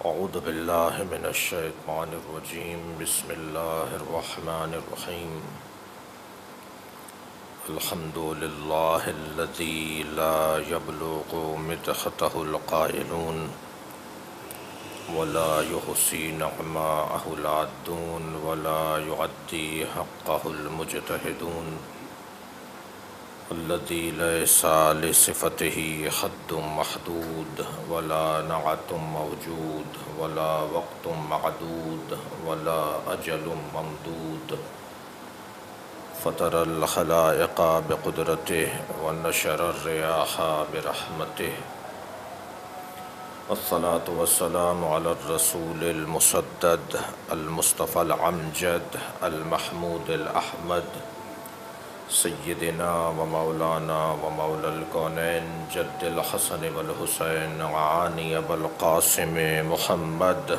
اعوذ باللہ من الشیطان الرجیم بسم اللہ الرحمن الرحیم الحمد للہ الذی لا یبلغ مدحتہ القائلون ولا یحصی نعماءہ العادون ولا یعدی حقہ المجتہدون الذي ليس لصفته حد محدود ولا نعت موجود ولا وقت معدود ولا أجل ممدود فطر الخلائق بقدرته ونشر الرياح برحمته الصلاة والسلام على الرسول المسدد المصطفى العمجد المحمود الأحمد سیدنا و مولانا و مولا الکونین جد الحسن والحسین وعانی بالقاسم محمد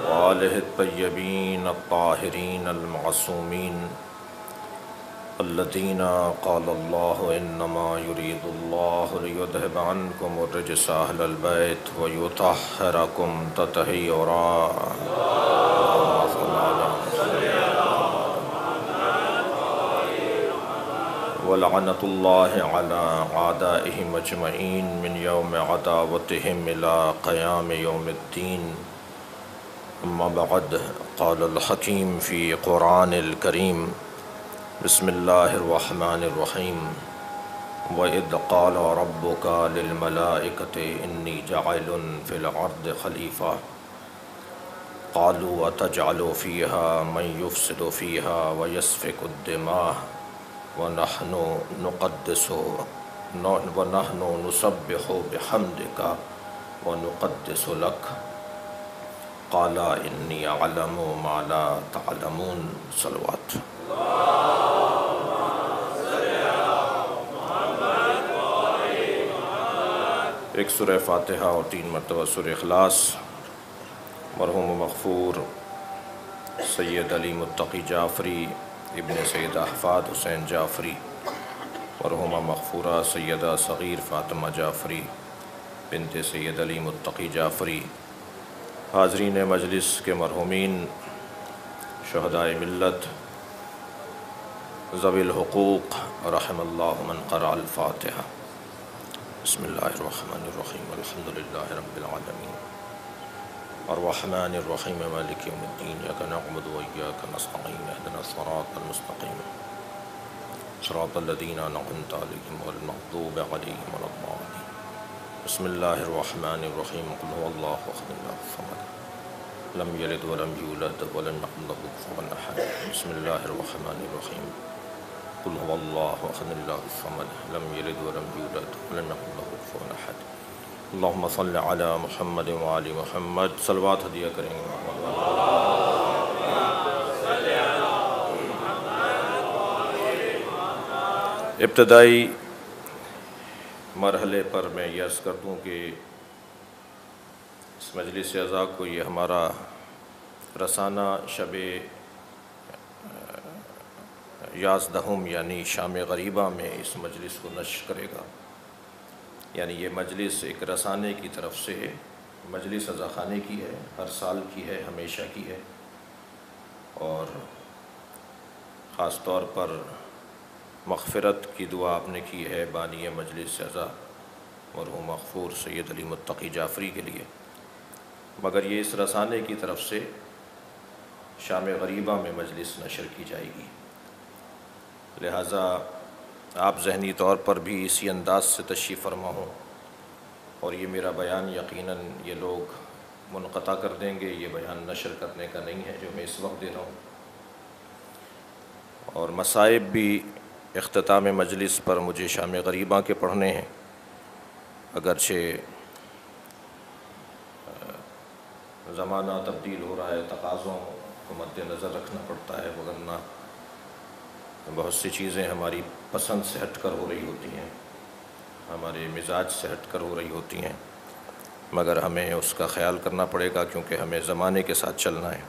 وآلہ الطیبین الطاہرین المعصومین الذین قال اللہ انما یرید اللہ لیذہب عنکم الرجس اہل البیت ویطہرکم تطہیرا ولعنۃ اللہ علی اعدائہم اجمعین من یوم عداوتہم الی قیام یوم الدین اما بعد قال الحکیم فی قرآن الکریم بسم اللہ الرحمن الرحیم وَإِذْ قَالَ رَبُّكَ لِلْمَلَائِكَةِ إِنِّي جَاعِلٌ فِي الْأَرْضِ خَلِيفَةً قَالُوا أَتَجْعَلُ فِيهَا مَن يُفْسِدُ فِيهَا وَيَسْفِكُ الدِّمَاءَ وَنَحْنُ نُسَبِّحُ بِحَمْدِكَ وَنُقَدِّسُ لَكَ قَالَ إِنِّي أَعْلَمُ مَا لَا تَعْلَمُونَ صلوات ایک سورہ فاتحہ اور 3 مرتبہ سورہ اخلاص مرحوم مغفور سید علی متقی جعفری ابن سید احفاد حسین جعفری مرحومہ مغفورہ سیدہ صغیر فاطمہ جعفری بنت سید علی متقی جعفری حاضرین مجلس کے مرحومین شہدائے ملت ذوی الحقوق رحم اللہ من قرأ الفاتحہ بسم اللہ الرحمن الرحیم الحمد للہ رب العالمین الرحمن الرحیم مالک یوم الدین ایاک نعبد و ایاک نستعین اہدنا الصراط المستقیم صراط الذین انعمت علیہم غیر المغضوب علیہم ولا الضالین بسم اللہ الرحمن الرحیم قل هو اللہ احد اللہ الصمد لم یلد ولم یولد ولم یکن له کفوا احد بسم اللہ الرحمن الرحیم قل هو اللہ احد اللہ الصمد لم یلد ولم یولد ولم یکن له کفوا احد اللہم صل علی محمد وآل محمد صلوات ہدیہ کریں گے ابتدائی مرحلے پر میں یہ عرض کر دوں کہ اس مجلس اعزاء کو یہ ہمارا رسانہ شب یازدہم یعنی شام غریبہ میں اس مجلس کو نشر کرے گا، یعنی یہ مجلس ایک رسانے کی طرف سے مجلس عزاخانے کی ہے، ہر سال کی ہے، ہمیشہ کی ہے، اور خاص طور پر مغفرت کی دعا آپ نے کی ہے بانی مجلس عزا مرحوم مغفور سید علی متقی جعفری کے لیے، مگر یہ اس رسانے کی طرف سے شام غریبہ میں مجلس نشر کی جائے گی، لہٰذا آپ ذہنی طور پر بھی اسی انداز سے تشریف فرما ہوں، اور یہ میرا بیان یقیناً یہ لوگ منقطع کر دیں گے، یہ بیان نشر کرنے کا نہیں ہے جو میں اس وقت دے رہا ہوں، اور مصائب بھی اختتام مجلس پر مجھے شام غریبہ کے پڑھنے ہیں، اگرچہ زمانہ تبدیل ہو رہا ہے، تقاضوں کو مد نظر رکھنا پڑتا ہے، وگرنہ بہت سی چیزیں ہماری پسند سے ہٹ کر ہو رہی ہوتی ہیں، ہمارے مزاج سے ہٹ کر ہو رہی ہوتی ہیں، مگر ہمیں اس کا خیال کرنا پڑے گا کیونکہ ہمیں زمانے کے ساتھ چلنا ہے۔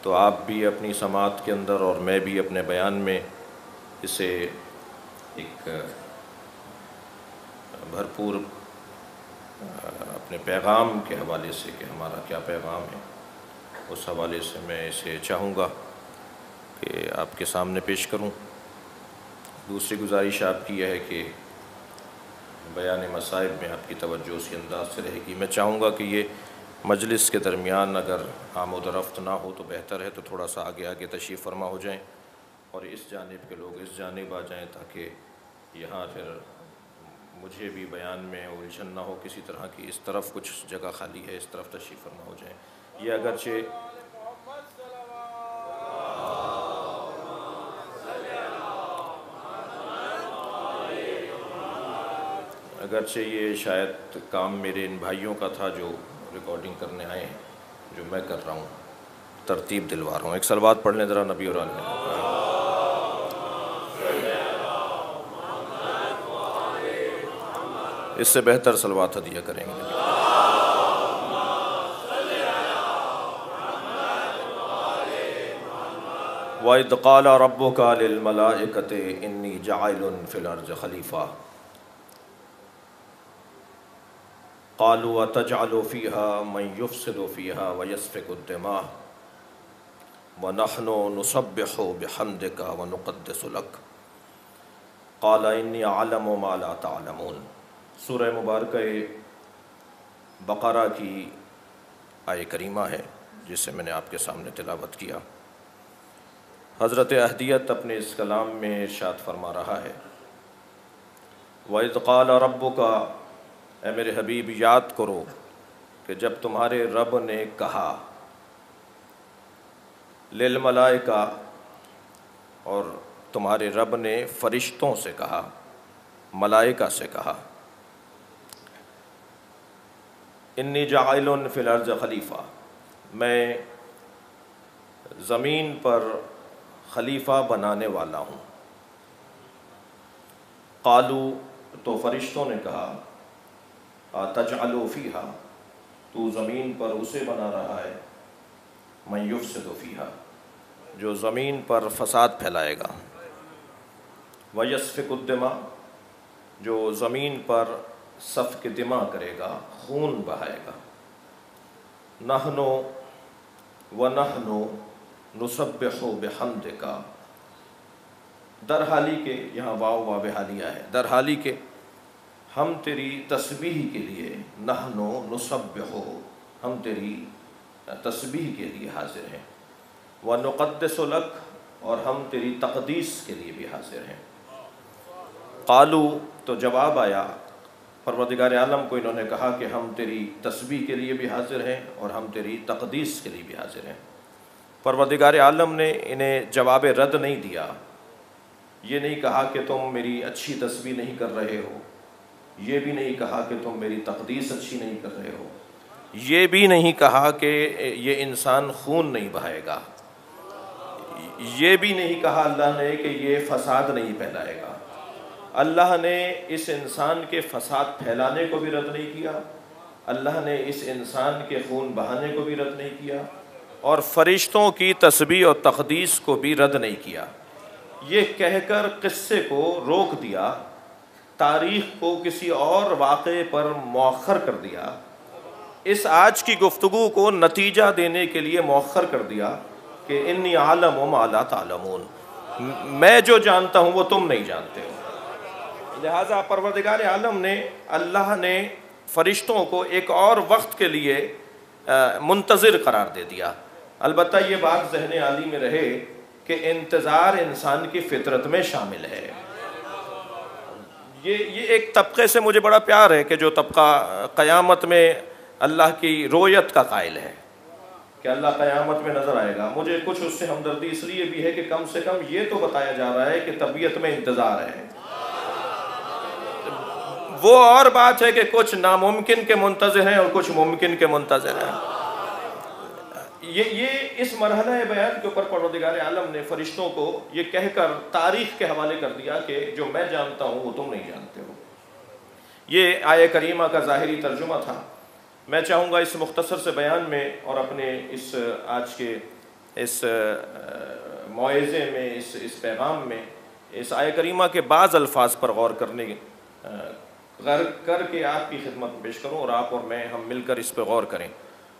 تو آپ بھی اپنی سماعت کے اندر اور میں بھی اپنے بیان میں اسے ایک بھرپور اپنے پیغام کے حوالے سے کہ ہمارا کیا پیغام ہے، اس حوالے سے میں اسے چاہوں گا کہ آپ کے سامنے پیش کروں۔ دوسری گزارش آپ کی یہ ہے کہ بیان مصائب میں آپ کی توجہ اسی انداز سے رہے گی۔ میں چاہوں گا کہ یہ مجلس کے درمیان اگر آمد و رفت نہ ہو تو بہتر ہے، تو تھوڑا سا آگے آگے تشریف فرما ہو جائیں اور اس جانب کے لوگ اس جانب آ جائیں، تاکہ یہاں پھر مجھے بھی بیان میں الجھن نہ ہو کسی طرح کی۔ اس طرف کچھ جگہ خالی ہے، اس طرف تشریف فرما ہو جائیں۔ یہ اگرچہ یہ شاید کام میرے ان بھائیوں کا تھا جو ریکارڈنگ کرنے آئے ہیں، جو میں کر رہا ہوں، ترتیب دلوا رہا ہوں۔ ایک صلوات پڑھ لیں ذرا نبی اور آل میں۔ اس سے بہتر صلوات ہدیہ کریں گے۔ وَإِذْ قَالَ رَبُّكَ لِلْمَلَائِكَةِ إِنِّي جَاعِلٌ فِي الْأَرْضِ خَلِيفَةً قَالُوا أَتَجْعَلُ فِيهَا مَن يُفْسِدُ فِيهَا وَيَسْفِكُ الدِّمَاءَ وَنَحْنُ نُسَبِّحُ بِحَمْدِكَ وَنُقَدِّسُ لَكَ قَالَ إِنِّي أَعْلَمُ مَا لَا تَعْلَمُونَ۔ سورہ مبارکہ بقرہ کی آیہ کریمہ ہے جسے میں نے آپ کے سامنے تلاوت کیا۔ حضرت اہدیت اپنے اس کلام میں ارشاد فرما رہا ہے، وَإِذْ قَالَ رَبُّكَ، اے میرے حبیب یاد کرو کہ جب تمہارے رب نے کہا، للملائکہ، اور تمہارے رب نے فرشتوں سے کہا، ملائکہ سے کہا، انی جاعل فی الارض خلیفہ، میں زمین پر خلیفہ بنانے والا ہوں۔ قالو، تو فرشتوں نے کہا، تجعل فیہا، تو زمین پر اسے بنا رہا ہے، من یفسد فیہا، جو زمین پر فساد پھیلائے گا، ویسفک الدماء، جو زمین پر سفک دماء کرے گا، خون بہائے گا۔ نحن نسبح بحمدک، در حالی کے، یہاں واو واو حالیہ ہے، در حالی کے ہم تیری تسبیح کے لیے، نحن نسبح، ہم تیری تسبیح کے لیے حاضر ہیں، ونقدس لک، اور ہم تیری تقدیس کے لیے بھی حاضر ہیں۔ قالو، تو جواب آیا پروردگار عالم کو، انہوں نے کہا کہ ہم تیری تسبیح کے لیے بھی حاضر ہیں اور ہم تیری تقدیس کے لیے بھی حاضر ہیں۔ پروردگار عالم نے انہیں جواب رد نہیں دیا، یہ نہیں کہا کہ تم میری اچھی تسبیح نہیں کر رہے ہو، یہ بھی نہیں کہا کہ تم میری تقدیس اچھی نہیں کر رہے ہو، یہ بھی نہیں کہا کہ یہ انسان خون نہیں بہائے گا، یہ بھی نہیں کہا اللہ نے کہ یہ فساد نہیں پھیلائے گا۔ اللہ نے اس انسان کے فساد پھیلانے کو بھی رد نہیں کیا، اللہ نے اس انسان کے خون بہانے کو بھی رد نہیں کیا، اور فرشتوں کی تسبیح اور تقدیس کو بھی رد نہیں کیا۔ یہ کہہ کر قصے کو روک دیا، تاریخ کو کسی اور واقعے پر مؤخر کر دیا، اس آج کی گفتگو کو نتیجہ دینے کے لیے مؤخر کر دیا کہ انی عالم ما لا تعلمون، میں جو جانتا ہوں وہ تم نہیں جانتے ہو۔ لہٰذا پروردگار عالم نے، اللہ نے فرشتوں کو ایک اور وقت کے لیے منتظر قرار دے دیا۔ البتہ یہ بات ذہن عالی میں رہے کہ انتظار انسان کی فطرت میں شامل ہے۔ یہ ایک طبقے سے مجھے بڑا پیار ہے کہ جو طبقہ قیامت میں اللہ کی رؤیت کا قائل ہے کہ اللہ قیامت میں نظر آئے گا۔ مجھے کچھ اس سے ہمدردی اس لیے بھی ہے کہ کم سے کم یہ تو بتایا جا رہا ہے کہ طبیعت میں انتظار ہے۔ وہ اور بات ہے کہ کچھ ناممکن کے منتظر ہیں اور کچھ ممکن کے منتظر ہیں۔ یہ اس مرحلہ بیان کے اوپر پروردگار عالم نے فرشتوں کو یہ کہہ کر تاریخ کے حوالے کر دیا کہ جو میں جانتا ہوں وہ تم نہیں جانتے ہو۔ یہ آیہ کریمہ کا ظاہری ترجمہ تھا۔ میں چاہوں گا اس مختصر سے بیان میں اور اپنے اس آج کے اس موعظے میں، اس پیغام میں اس آیہ کریمہ کے بعض الفاظ پر غور کر کے آپ کی خدمت میں پیش کروں، اور آپ اور میں ہم مل کر اس پہ غور کریں۔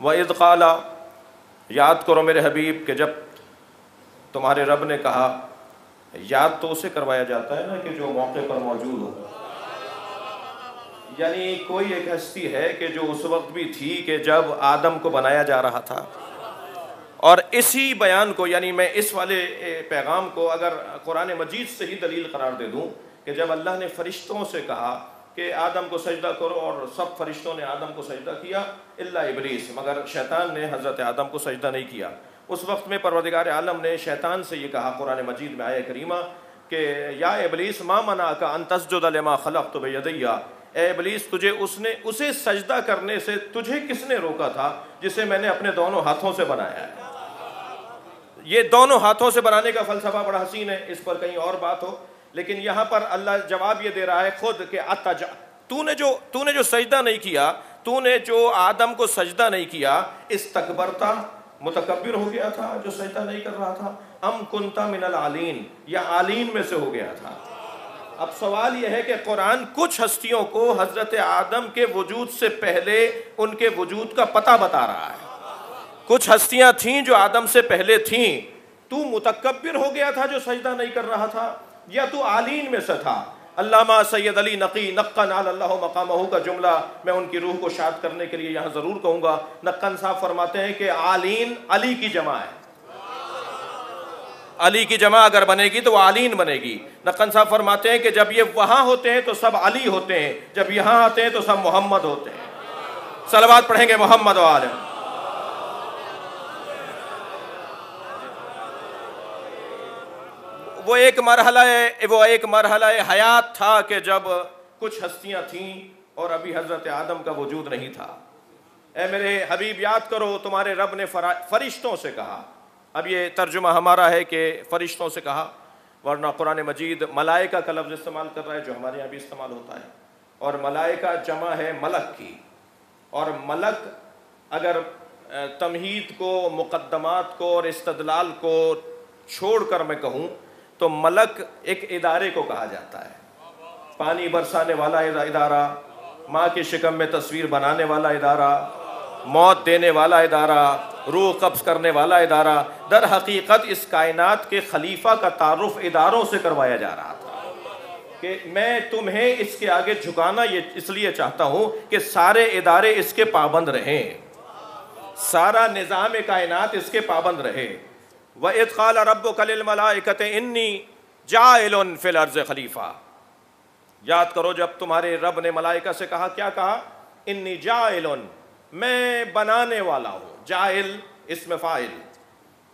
وَإِذْ قَالَ، یاد کرو میرے حبیب کہ جب تمہارے رب نے کہا، یاد تو اسے کروایا جاتا ہے نا کہ جو موقع پر موجود ہو، یعنی کوئی ایک ہستی ہے کہ جو اس وقت بھی تھی کہ جب آدم کو بنایا جا رہا تھا، اور اسی بیان کو، یعنی میں اس والے پیغام کو اگر قرآن مجید سے ہی دلیل قرار دے دوں کہ جب اللہ نے فرشتوں سے کہا کہ آدم کو سجدہ کرو، اور سب فرشتوں نے آدم کو سجدہ کیا الا ابلیس، مگر شیطان نے حضرت آدم کو سجدہ نہیں کیا، اس وقت میں پروردگار عالم نے شیطان سے یہ کہا قرآن مجید میں آیہ کریمہ کہ یا ابلیس ما منعک ان تسجد لما خلقت بیدی، اے ابلیس تجھے اسے سجدہ کرنے سے تجھے کس نے روکا تھا جسے میں نے اپنے دونوں ہاتھوں سے بنایا ہے۔ یہ دونوں ہاتھوں سے بنانے کا فلسفہ بڑا حسین ہے، اس پر کہیں اور بات ہو، لیکن یہاں پر اللہ جواب یہ دے رہا ہے خود کہ تو نے جو سجدہ نہیں کیا، تو نے جو آدم کو سجدہ نہیں کیا، استکبرتا، متکبر ہو گیا تھا جو سجدہ نہیں کر رہا تھا، ام کنتا من العالین، یا عالین میں سے ہو گیا تھا۔ اب سوال یہ ہے کہ قرآن کچھ ہستیوں کو حضرت آدم کے وجود سے پہلے ان کے وجود کا پتہ بتا رہا ہے۔ کچھ ہستیاں تھیں جو آدم سے پہلے تھیں، تو متکبر ہو گیا تھا جو سجدہ نہیں کر رہا تھا، یا تو عالین میں سے تھا۔ علامہ سید علی نقی نقن علی اللہ مقامہ کا جملہ میں ان کی روح کو شاد کرنے کے لیے یہاں ضرور کہوں گا۔ نقن صاحب فرماتے ہیں کہ عالین علی کی جمع ہے، علی کی جمع اگر بنے گی تو وہ عالین بنے گی۔ نقن صاحب فرماتے ہیں کہ جب یہ وہاں ہوتے ہیں تو سب علی ہوتے ہیں، جب یہاں آتے ہیں تو سب محمد ہوتے ہیں۔ صلوات پڑھیں گے محمد و آل۔ وہ ایک مرحلہ حیات تھا کہ جب کچھ ہستیاں تھیں اور ابھی حضرت آدم کا وجود نہیں تھا۔ اے میرے حبیب یاد کرو تمہارے رب نے فرشتوں سے کہا، اب یہ ترجمہ ہمارا ہے کہ فرشتوں سے کہا، ورنہ قرآن مجید ملائکہ کا لفظ استعمال کر رہا ہے جو ہمارے یہاں بھی استعمال ہوتا ہے، اور ملائکہ جمع ہے ملک کی، اور ملک اگر تمہید کو، مقدمات کو اور استدلال کو چھوڑ کر میں کہوں تو ملک ایک ادارے کو کہا جاتا ہے۔ پانی برسانے والا ادارہ، ماں کے شکم میں تصویر بنانے والا ادارہ، موت دینے والا ادارہ، روح قبض کرنے والا ادارہ۔ در حقیقت اس کائنات کے خلیفہ کا تعارف اداروں سے کروایا جا رہا تھا کہ میں تمہیں اس کے آگے جھکانا یہ اس لیے چاہتا ہوں کہ سارے ادارے اس کے پابند رہیں، سارا نظام کائنات اس کے پابند رہے۔ وَإِذْ قَالَ رَبُّكَ لِلْمَلَائِكَةِ إِنِّي جَاعِلٌ فِي الْأَرْضِ خلیفہ، یاد کرو جب تمہارے رب نے ملائکہ سے کہا، کیا کہا؟ انی جاعل، میں بنانے والا ہوں۔ جاعل اسم فاعل،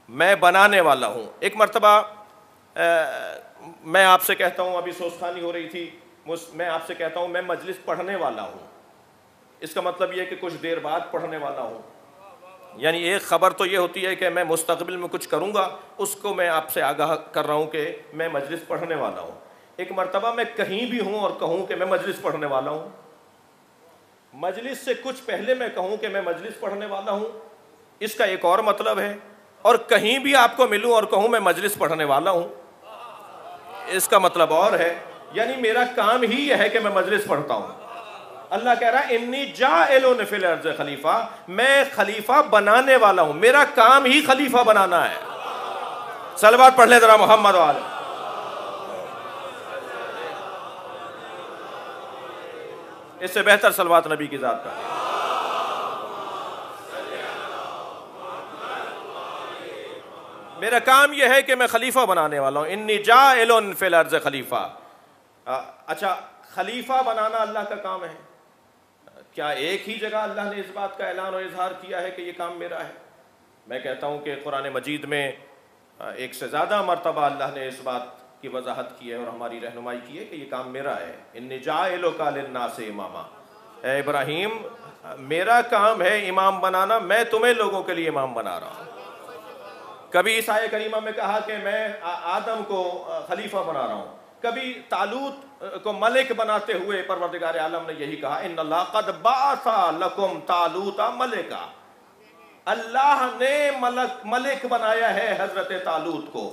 میں بنانے والا ہوں۔ ایک مرتبہ میں آپ سے کہتا ہوں، ابھی سوسخانی ہو رہی تھی، میں آپ سے کہتا ہوں میں مجلس پڑھنے والا ہوں، اس کا مطلب یہ کہ کچھ دیر بعد پڑھنے والا ہوں، یعنی ایک خبر تو یہ ہوتی ہے کہ میں مستقبل میں کچھ کروں گا، اس کو میں آپ سے آگاہ کر رہا ہوں کہ میں مجلس پڑھنے والا ہوں۔ ایک مرتبہ میں کہیں بھی ہوں اور کہوں کہ میں مجلس پڑھنے والا ہوں، مجلس سے کچھ پہلے میں کہوں کہ میں مجلس پڑھنے والا ہوں، اس کا ایک اور مطلب ہے، اور کہیں بھی آپ کو ملوں اور کہوں میں مجلس پڑھنے والا ہوں، اس کا مطلب اور ہے، یعنی میرا کام ہی یہ ہے کہ میں مجلس پڑھتا ہوں۔ اللہ کہہ رہا ہے انی جاعل فی الارض خلیفہ، میں خلیفہ بنانے والا ہوں، میرا کام ہی خلیفہ بنانا ہے۔ صلوات پڑھ لیں ذرا محمد و آل۔ اس سے بہتر صلوات نبی کی ذات کا۔ میرا کام یہ ہے کہ میں خلیفہ بنانے والا ہوں، انی جاعل فی الارض خلیفہ۔ اچھا، خلیفہ بنانا اللہ کا کام ہے، کیا ایک ہی جگہ اللہ نے اس بات کا اعلان اور اظہار کیا ہے کہ یہ کام میرا ہے؟ میں کہتا ہوں کہ قرآن مجید میں ایک سے زیادہ مرتبہ اللہ نے اس بات کی وضاحت کی ہے اور ہماری رہنمائی کی ہے کہ یہ کام میرا ہے۔ انی جاعلک للناس اماما، اے ابراہیم میرا کام ہے امام بنانا، میں تمہیں لوگوں کے لیے امام بنا رہا ہوں۔ کبھی اس آیہ کریمہ میں کہا کہ میں آدم کو خلیفہ بنا رہا ہوں، کبھی طالوت کو ملک بناتے ہوئے پروردگار عالم نے یہی کہا ان اللہ قد بعث لکم طالوت ملکا، اللہ نے ملک بنایا ہے حضرت طالوت کو۔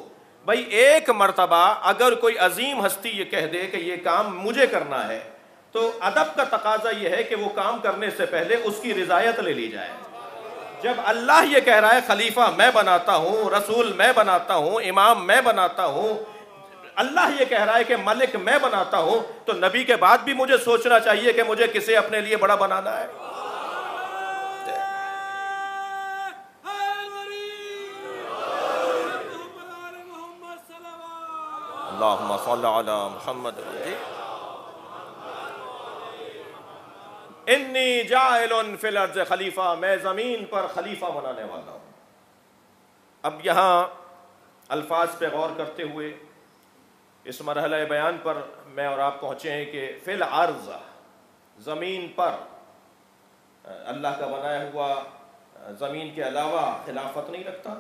بھائی ایک مرتبہ اگر کوئی عظیم ہستی یہ کہہ دے کہ یہ کام مجھے کرنا ہے تو ادب کا تقاضا یہ ہے کہ وہ کام کرنے سے پہلے اس کی رضایت لے لی جائے. جب اللہ یہ کہہ رہا ہے خلیفہ میں بناتا ہوں، رسول میں بناتا ہوں، امام میں بناتا ہوں، اللہ یہ کہہ رہا ہے کہ ملک میں بناتا ہوں، تو نبی کے بعد بھی مجھے سوچنا چاہیے کہ مجھے کسے اپنے لیے بڑا بنانا ہے. اللہم صلی علی محمد. انی جاعل فی الارض خلیفہ، میں زمین پر خلیفہ بنانے والا ہوں. اب یہاں الفاظ پہ غور کرتے ہوئے اس مرحلہ بیان پر میں اور آپ پہنچے ہیں کہ فی الارض، زمین پر اللہ کا بنایا ہوا زمین کے علاوہ خلافت نہیں رکھتا.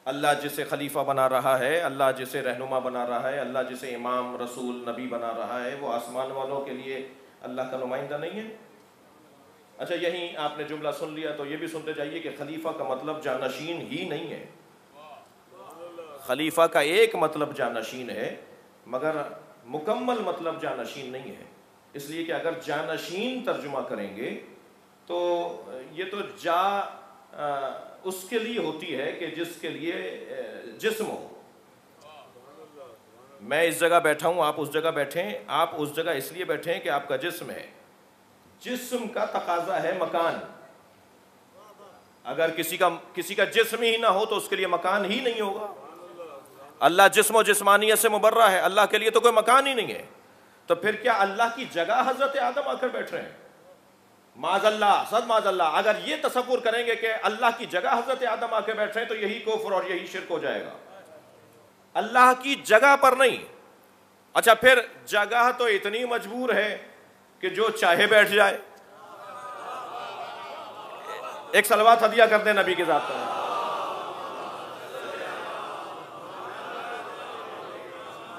اللہ جسے خلیفہ بنا رہا ہے، اللہ جسے رہنما بنا رہا ہے، اللہ جسے امام، رسول، نبی بنا رہا ہے، وہ آسمان والوں کے لیے اللہ کا نمائندہ نہیں ہے. اچھا یہیں آپ نے جملہ سن لیا تو یہ بھی سنتے جائیے کہ خلیفہ کا مطلب جانشین ہی نہیں ہے. خلیفہ کا ایک مطلب جانشین ہے مگر مکمل مطلب جانشین نہیں ہے. اس لیے کہ اگر جانشین ترجمہ کریں گے تو یہ تو اس کے لیے ہوتی ہے کہ جس کے لیے جسم ہو. میں اس جگہ بیٹھا ہوں، آپ اس جگہ بیٹھیں، آپ اس جگہ اس لیے بیٹھیں کہ آپ کا جسم ہے. جسم کا تقاضا ہے مکان. اگر کسی کا جسم ہی نہ ہو تو اس کے لیے مکان ہی نہیں ہوگا. اللہ جسم و جسمانیت سے مبرہ ہے، اللہ کے لیے تو کوئی مکان ہی نہیں ہے. تو پھر کیا اللہ کی جگہ حضرت آدم آ کر بیٹھ رہے ہیں؟ معاذ اللہ، صد معاذ اللہ. اگر یہ تصور کریں گے کہ اللہ کی جگہ حضرت آدم آ کے بیٹھ رہے ہیں تو یہی کفر اور یہی شرک ہو جائے گا. اللہ کی جگہ پر نہیں. اچھا پھر جگہ تو اتنی مجبور ہے کہ جو چاہے بیٹھ جائے. ایک صلوات ہدیہ کر دیں نبی کے ذات پر.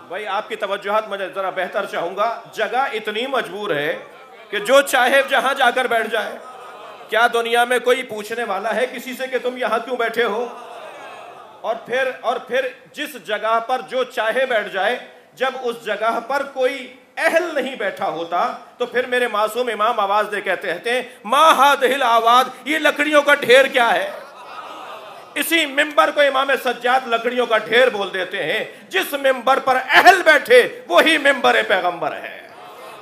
بھائی آپ کی توجہات مجھے ذرا بہتر چاہوں گا. جگہ اتنی مجبور ہے کہ جو چاہے جہاں جا کر بیٹھ جائے. کیا دنیا میں کوئی پوچھنے والا ہے کسی سے کہ تم یہاں کیوں بیٹھے ہو؟ اور پھر جس جگہ پر جو چاہے بیٹھ جائے. جب اس جگہ پر کوئی اہل نہیں بیٹھا ہوتا تو پھر میرے معصوم امام آواز دے کہتے ہیں ما ہذہ الاواد، یہ لکڑیوں کا ڈھیر کیا ہے؟ اسی ممبر کو امام سجاد لکڑیوں کا ڈھیر بول دیتے ہیں. جس ممبر پر اہل بیٹھے وہی ممبر پیغمبر ہے.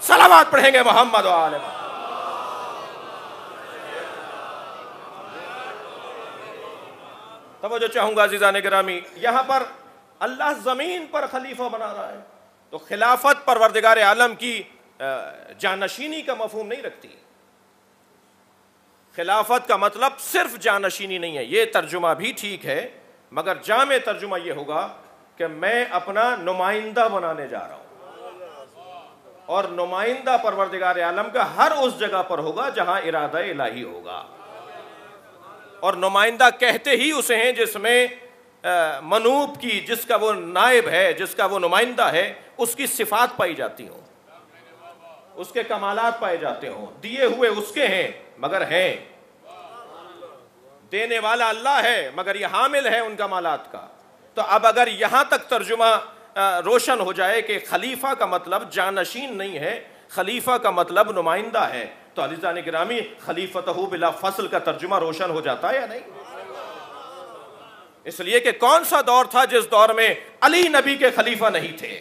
صلوات پڑھیں گے محمد و آل محمد. توجہ چاہوں گا عزیزان گرامی، یہاں پر اللہ زمین پر خلیفہ بنا رہا ہے تو خلافت پروردگار عالم کی جانشینی کا مفہوم نہیں رکھتی. خلافت کا مطلب صرف جانشینی نہیں ہے. یہ ترجمہ بھی ٹھیک ہے مگر جامع ترجمہ یہ ہوگا کہ میں اپنا نمائندہ بنانے جا رہا ہوں. اور نمائندہ پروردگار عالم کا ہر اس جگہ پر ہوگا جہاں ارادہ الہی ہوگا. اور نمائندہ کہتے ہی اسے ہیں جس میں منوب کی، جس کا وہ نائب ہے، جس کا وہ نمائندہ ہے، اس کی صفات پائی جاتی ہوں، اس کے کمالات پائے جاتے ہوں. دیے ہوئے اس کے ہیں مگر ہیں. دینے والا اللہ ہے مگر یہ حامل ہے ان کمالات کا. تو اب اگر یہاں تک ترجمہ روشن ہو جائے کہ خلیفہ کا مطلب جانشین نہیں ہے، خلیفہ کا مطلب نمائندہ ہے، تو عزیزان گرامی خلیفتہ بلا فصل کا ترجمہ روشن ہو جاتا ہے یا نہیں؟ اس لیے کہ کون سا دور تھا جس دور میں علی نبی کے خلیفہ نہیں تھے؟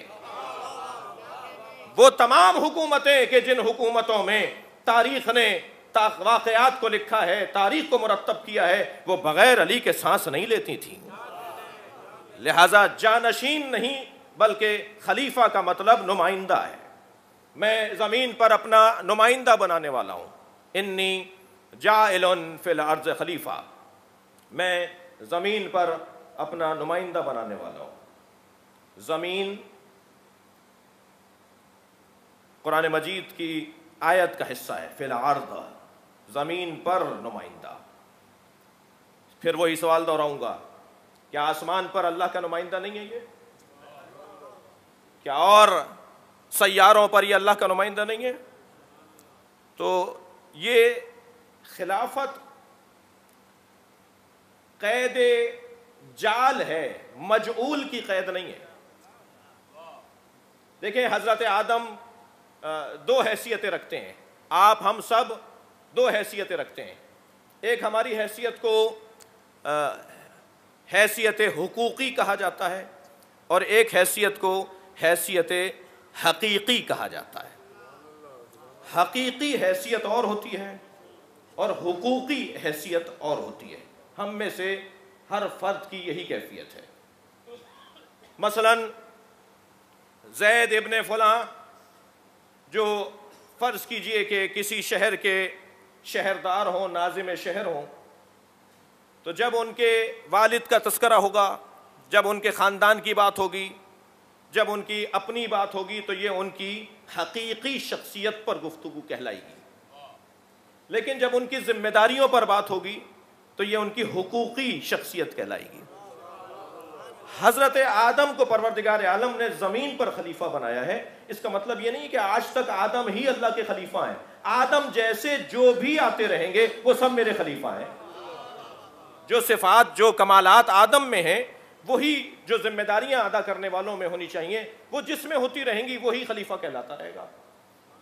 وہ تمام حکومتیں کہ جن حکومتوں میں تاریخ نے واقعات کو لکھا ہے، تاریخ کو مرتب کیا ہے، وہ بغیر علی کے سانس نہیں لیتی تھیں. لہذا جانشین نہیں بلکہ خلیفہ کا مطلب نمائندہ ہے. میں زمین پر اپنا نمائندہ بنانے والا ہوں. انی جاعل فی الارض خلیفہ، میں زمین پر اپنا نمائندہ بنانے والا ہوں. زمین قرآن مجید کی آیت کا حصہ ہے. فی الارض، زمین پر نمائندہ. پھر وہی سوال دہراؤں گا، کیا آسمان پر اللہ کا نمائندہ نہیں ہے یہ؟ کیا اور سیاروں پر یہ اللہ کا نمائندہ نہیں ہے؟ تو یہ خلافت قید جعل ہے، مجعول کی قید نہیں ہے۔ دیکھیں حضرت آدم دو حیثیتیں رکھتے ہیں، آپ ہم سب دو حیثیتیں رکھتے ہیں۔ ایک ہماری حیثیت کو حیثیت حقوقی کہا جاتا ہے، اور ایک حیثیت کو حیثیت حقیقی کہا جاتا ہے۔ حقیقی حیثیت اور ہوتی ہے اور حقوقی حیثیت اور ہوتی ہے۔ ہم میں سے ہر فرد کی یہی کیفیت ہے۔ مثلا زید ابن فلاں جو فرض کیجئے کہ کسی شہر کے شہردار ہوں، ناظم شہر ہوں، تو جب ان کے والد کا تذکرہ ہوگا، جب ان کے خاندان کی بات ہوگی، جب ان کی اپنی بات ہوگی، تو یہ ان کی حقیقی شخصیت پر گفتگو کہلائے گی۔ لیکن جب ان کی ذمہ داریوں پر بات ہوگی تو یہ ان کی حقوقی شخصیت کہلائے گی۔ حضرت آدم کو پروردگار عالم نے زمین پر خلیفہ بنایا ہے، اس کا مطلب یہ نہیں کہ آج تک آدم ہی اللہ کے خلیفہ ہیں۔ آدم جیسے جو بھی آتے رہیں گے وہ سب میرے خلیفہ ہیں۔ جو صفات، جو کمالات آدم میں ہیں، وہی جو ذمہ داریاں ادا کرنے والوں میں ہونی چاہیے، وہ جس میں ہوتی رہیں گی وہی خلیفہ کہلاتا رہے گا۔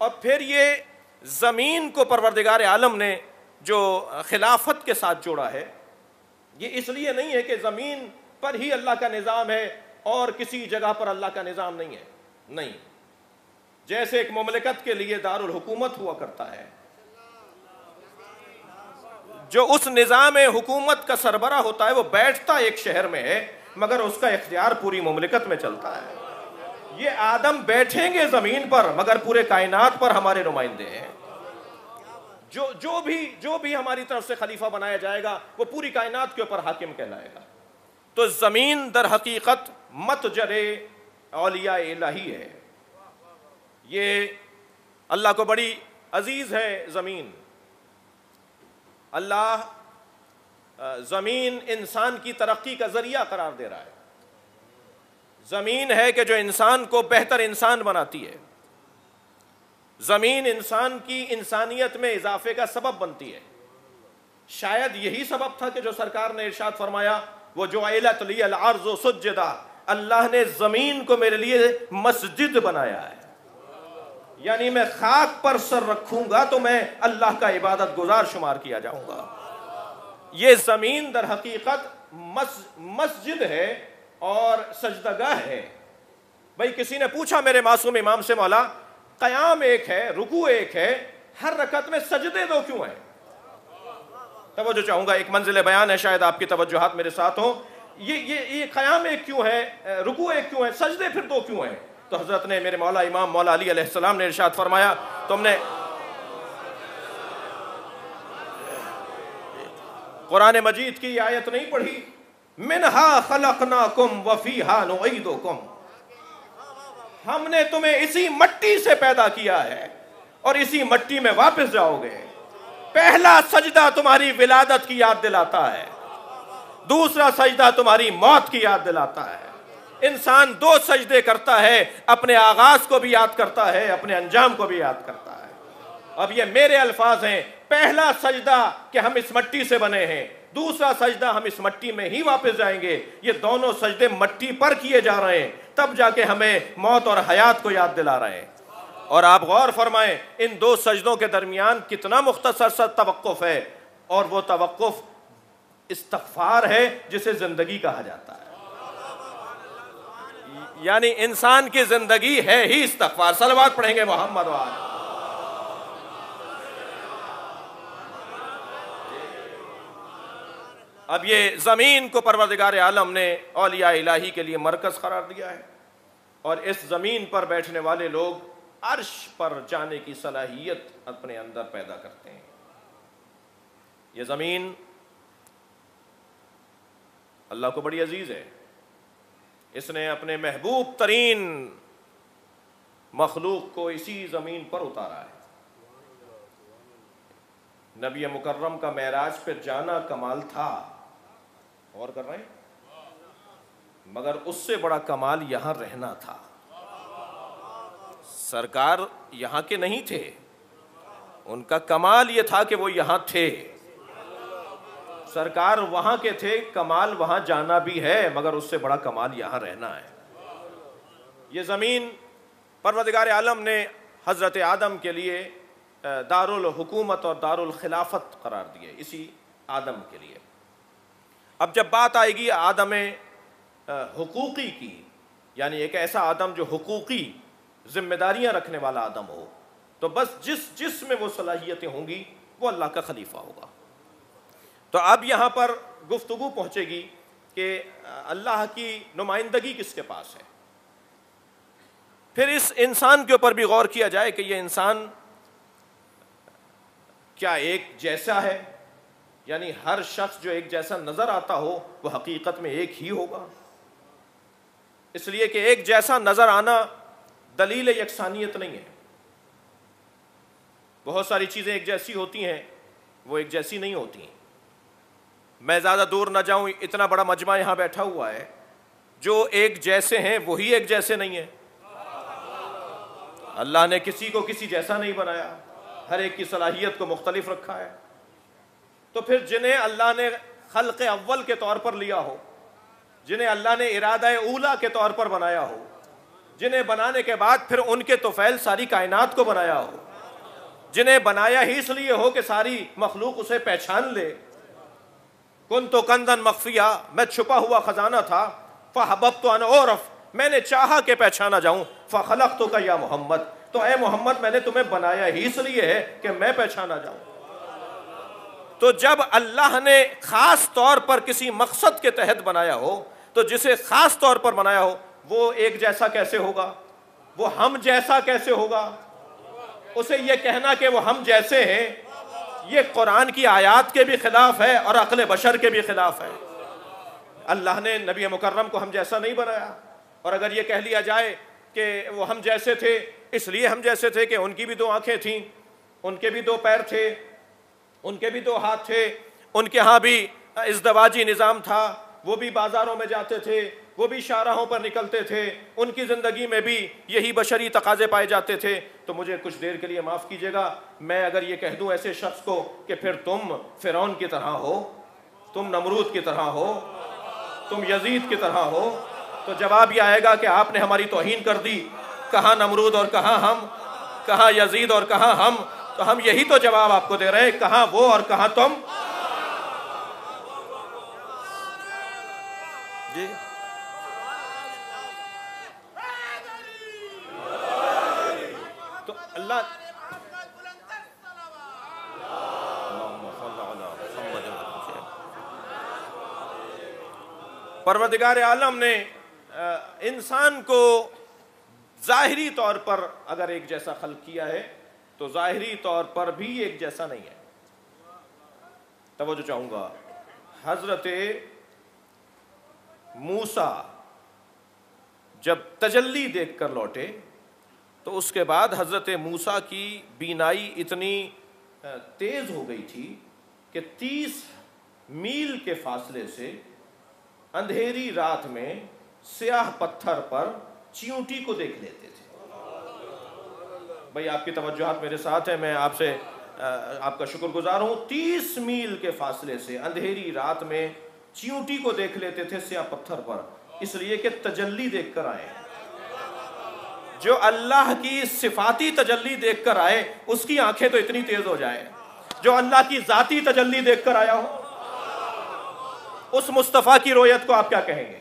اور پھر یہ زمین کو پروردگار عالم نے جو خلافت کے ساتھ جوڑا ہے، یہ اس لیے نہیں ہے کہ زمین پر ہی اللہ کا نظام ہے اور کسی جگہ پر اللہ کا نظام نہیں ہے، نہیں۔ جیسے ایک مملکت کے لیے دارالحکومت ہوا کرتا ہے، جو اس نظام حکومت کا سربراہ ہوتا ہے وہ بیٹھتا ایک شہر میں ہے مگر اس کا اختیار پوری مملکت میں چلتا ہے۔ یہ آدم بیٹھیں گے زمین پر مگر پورے کائنات پر ہمارے نمائندے ہیں۔ جو بھی ہماری طرف سے خلیفہ بنایا جائے گا وہ پوری کائنات کے اوپر حاکم کہلائے گا۔ تو زمین در حقیقت متجر اولیاء الہی ہے، یہ اللہ کو بڑی عزیز ہے زمین۔ اللہ زمین انسان کی ترقی کا ذریعہ قرار دے رہا ہے۔ زمین ہے کہ جو انسان کو بہتر انسان بناتی ہے، زمین انسان کی انسانیت میں اضافے کا سبب بنتی ہے۔ شاید یہی سبب تھا کہ جو سرکار نے ارشاد فرمایا وَجُعِلَتْ لِيَ الْأَرْضُ سُجَّدًا، اللہ نے زمین کو میرے لیے مسجد بنایا ہے، یعنی میں خاک پر سر رکھوں گا تو میں اللہ کا عبادت گزار شمار کیا جاؤں گا۔ یہ زمین در حقیقت مسجد ہے اور سجدگاہ ہے۔ بھئی کسی نے پوچھا میرے معصوم امام سے، مولا قیام ایک ہے، رکوع ایک ہے، ہر رکعت میں سجدے دو کیوں ہیں؟ توجہ چاہوں گا، ایک منزل بیان ہے، شاید آپ کی توجہات میرے ساتھ ہوں۔ یہ قیام ایک کیوں ہے، رکوع ایک کیوں ہے، سجدے پھر دو کیوں ہیں؟ تو حضرت نے، میرے مولا امام مولا علی علیہ السلام نے ارشاد فرمایا، تم نے قرآن مجید کی آیت نہیں پڑھی، منہا خلقناکم وفیہا نعیدکم، ہم نے تمہیں اسی مٹی سے پیدا کیا ہے اور اسی مٹی میں واپس جاؤ گے۔ پہلا سجدہ تمہاری ولادت کی یاد دلاتا ہے، دوسرا سجدہ تمہاری موت کی یاد دلاتا ہے۔ انسان دو سجدے کرتا ہے، اپنے آغاز کو بھی یاد کرتا ہے، اپنے انجام کو بھی یاد کرتا ہے۔ اب یہ میرے الفاظ ہیں، پہلا سجدہ کہ ہم اس مٹی سے بنے ہیں، دوسرا سجدہ ہم اس مٹی میں ہی واپس جائیں گے۔ یہ دونوں سجدے مٹی پر کیے جا رہے ہیں، تب جا کے ہمیں موت اور حیات کو یاد دلا رہے ہیں۔ اور آپ غور فرمائیں ان دو سجدوں کے درمیان کتنا مختصر سا توقف ہے، اور وہ توقف استغفار ہے جسے زندگی کہا جاتا ہے۔ یعنی انسان کی زندگی ہے ہی استغفار۔ صلوات پڑھیں گے محمد وآلہ۔ اب یہ زمین کو پروردگار عالم نے اولیاء الہی کے لیے مرکز قرار دیا ہے، اور اس زمین پر بیٹھنے والے لوگ عرش پر جانے کی صلاحیت اپنے اندر پیدا کرتے ہیں۔ یہ زمین اللہ کو بڑی عزیز ہے، اس نے اپنے محبوب ترین مخلوق کو اسی زمین پر اتارا ہے۔ نبی مکرم کا معراج پہ جانا کمال تھا، اور کر رہے ہیں، مگر اس سے بڑا کمال یہاں رہنا تھا۔ سرکار یہاں کے نہیں تھے، ان کا کمال یہ تھا کہ وہ یہاں تھے۔ سرکار وہاں کے تھے، کمال وہاں جانا بھی ہے، مگر اس سے بڑا کمال یہاں رہنا ہے۔ یہ زمین پروردگار عالم نے حضرت آدم کے لیے دارالحکومت اور دارالخلافت قرار دی ہے، اسی آدم کے لیے۔ اب جب بات آئے گی آدم حقوقی کی، یعنی ایک ایسا آدم جو حقوقی ذمہ داریاں رکھنے والا آدم ہو، تو بس جس میں وہ صلاحیتیں ہوں گی وہ اللہ کا خلیفہ ہوگا۔ تو اب یہاں پر گفتگو پہنچے گی کہ اللہ کی نمائندگی کس کے پاس ہے۔ پھر اس انسان کے اوپر بھی غور کیا جائے کہ یہ انسان کیا ایک جیسا ہے، یعنی ہر شخص جو ایک جیسا نظر آتا ہو وہ حقیقت میں ایک ہی ہوگا۔ اس لیے کہ ایک جیسا نظر آنا دلیل یکسانیت نہیں ہے۔ بہت ساری چیزیں ایک جیسی ہوتی ہیں، وہ ایک جیسی نہیں ہوتی ہیں۔ میں زیادہ دور نہ جاؤں، اتنا بڑا مجمع یہاں بیٹھا ہوا ہے، جو ایک جیسے ہیں وہی ایک جیسے نہیں ہیں۔ اللہ نے کسی کو کسی جیسا نہیں بنایا، ہر ایک کی صلاحیت کو مختلف رکھا ہے۔ تو پھر جنہیں اللہ نے خلق اول کے طور پر لیا ہو، جنہیں اللہ نے ارادہ اولا کے طور پر بنایا ہو، جنہیں بنانے کے بعد پھر ان کے طفیل ساری کائنات کو بنایا ہو، جنہیں بنایا ہی اس لیے ہو کہ ساری مخلوق اسے پہچان لے۔ کنت کنزا مخفیا، میں چھپا ہوا خزانہ تھا، فحببت ان اعرف، میں نے چاہا کہ پہچانا جاؤں، فخلقتک یا محمد، تو اے محمد میں نے تمہیں بنایا ہی اس لیے ہے کہ میں پہچانا جاؤں۔ تو جب اللہ نے خاص طور پر کسی مقصد کے تحت بنایا ہو، تو جسے خاص طور پر بنایا ہو وہ ایک جیسا کیسے ہوگا، وہ ہم جیسا کیسے ہوگا؟ اسے یہ کہنا کہ وہ ہم جیسے ہیں، یہ قرآن کی آیات کے بھی خلاف ہے اور عقل بشر کے بھی خلاف ہے۔ اللہ نے نبی مکرم کو ہم جیسا نہیں بنایا، اور اگر یہ کہہ لیا جائے کہ وہ ہم جیسے تھے اس لیے ہم جیسے تھے کہ ان کی بھی 2 آنکھیں تھیں، ان کے بھی 2 پیر تھے، ان کے بھی 2 ہاتھ تھے، ان کے ہاں بھی ازدواجی نظام تھا، وہ بھی بازاروں میں جاتے تھے، وہ بھی شاہراہوں پر نکلتے تھے، ان کی زندگی میں بھی یہی بشری تقاضے پائے جاتے تھے، تو مجھے کچھ دیر کے لیے معاف کیجیے گا، میں اگر یہ کہہ دوں ایسے شخص کو کہ پھر تم فرعون کی طرح ہو، تم نمرود کی طرح ہو، تم یزید کی طرح ہو، تو جواب یہ آئے گا کہ آپ نے ہماری توہین کر دی، کہاں نمرود اور کہاں ہم، کہاں یزید اور کہاں ہم، تو ہم یہی تو جواب آپ کو دے رہے ہیں، کہاں وہ اور کہاں تم۔ جی تو اللہ پروردگار عالم نے انسان کو ظاہری طور پر اگر ایک جیسا خلق کیا ہے تو ظاہری طور پر بھی ایک جیسا نہیں ہے۔ توجہ چاہوں گا، حضرت موسیٰ جب تجلی دیکھ کر لوٹے تو اس کے بعد حضرت موسیٰ کی بینائی اتنی تیز ہو گئی تھی کہ 30 میل کے فاصلے سے اندھیری رات میں سیاہ پتھر پر چیونٹی کو دیکھ لیتے تھے۔ بھائی آپ کی توجہات میرے ساتھ ہیں، میں آپ سے آپ کا شکر گزار ہوں۔ 30 میل کے فاصلے سے اندھیری رات میں چیونٹی کو دیکھ لیتے تھے سیاہ پتھر پر، اس لیے کہ تجلی دیکھ کر آئے ہیں۔ جو اللہ کی صفاتی تجلی دیکھ کر آئے اس کی آنکھیں تو اتنی تیز ہو جائے، جو اللہ کی ذاتی تجلی دیکھ کر آیا ہو اس مصطفیٰ کی رویت کو آپ کیا کہیں گے؟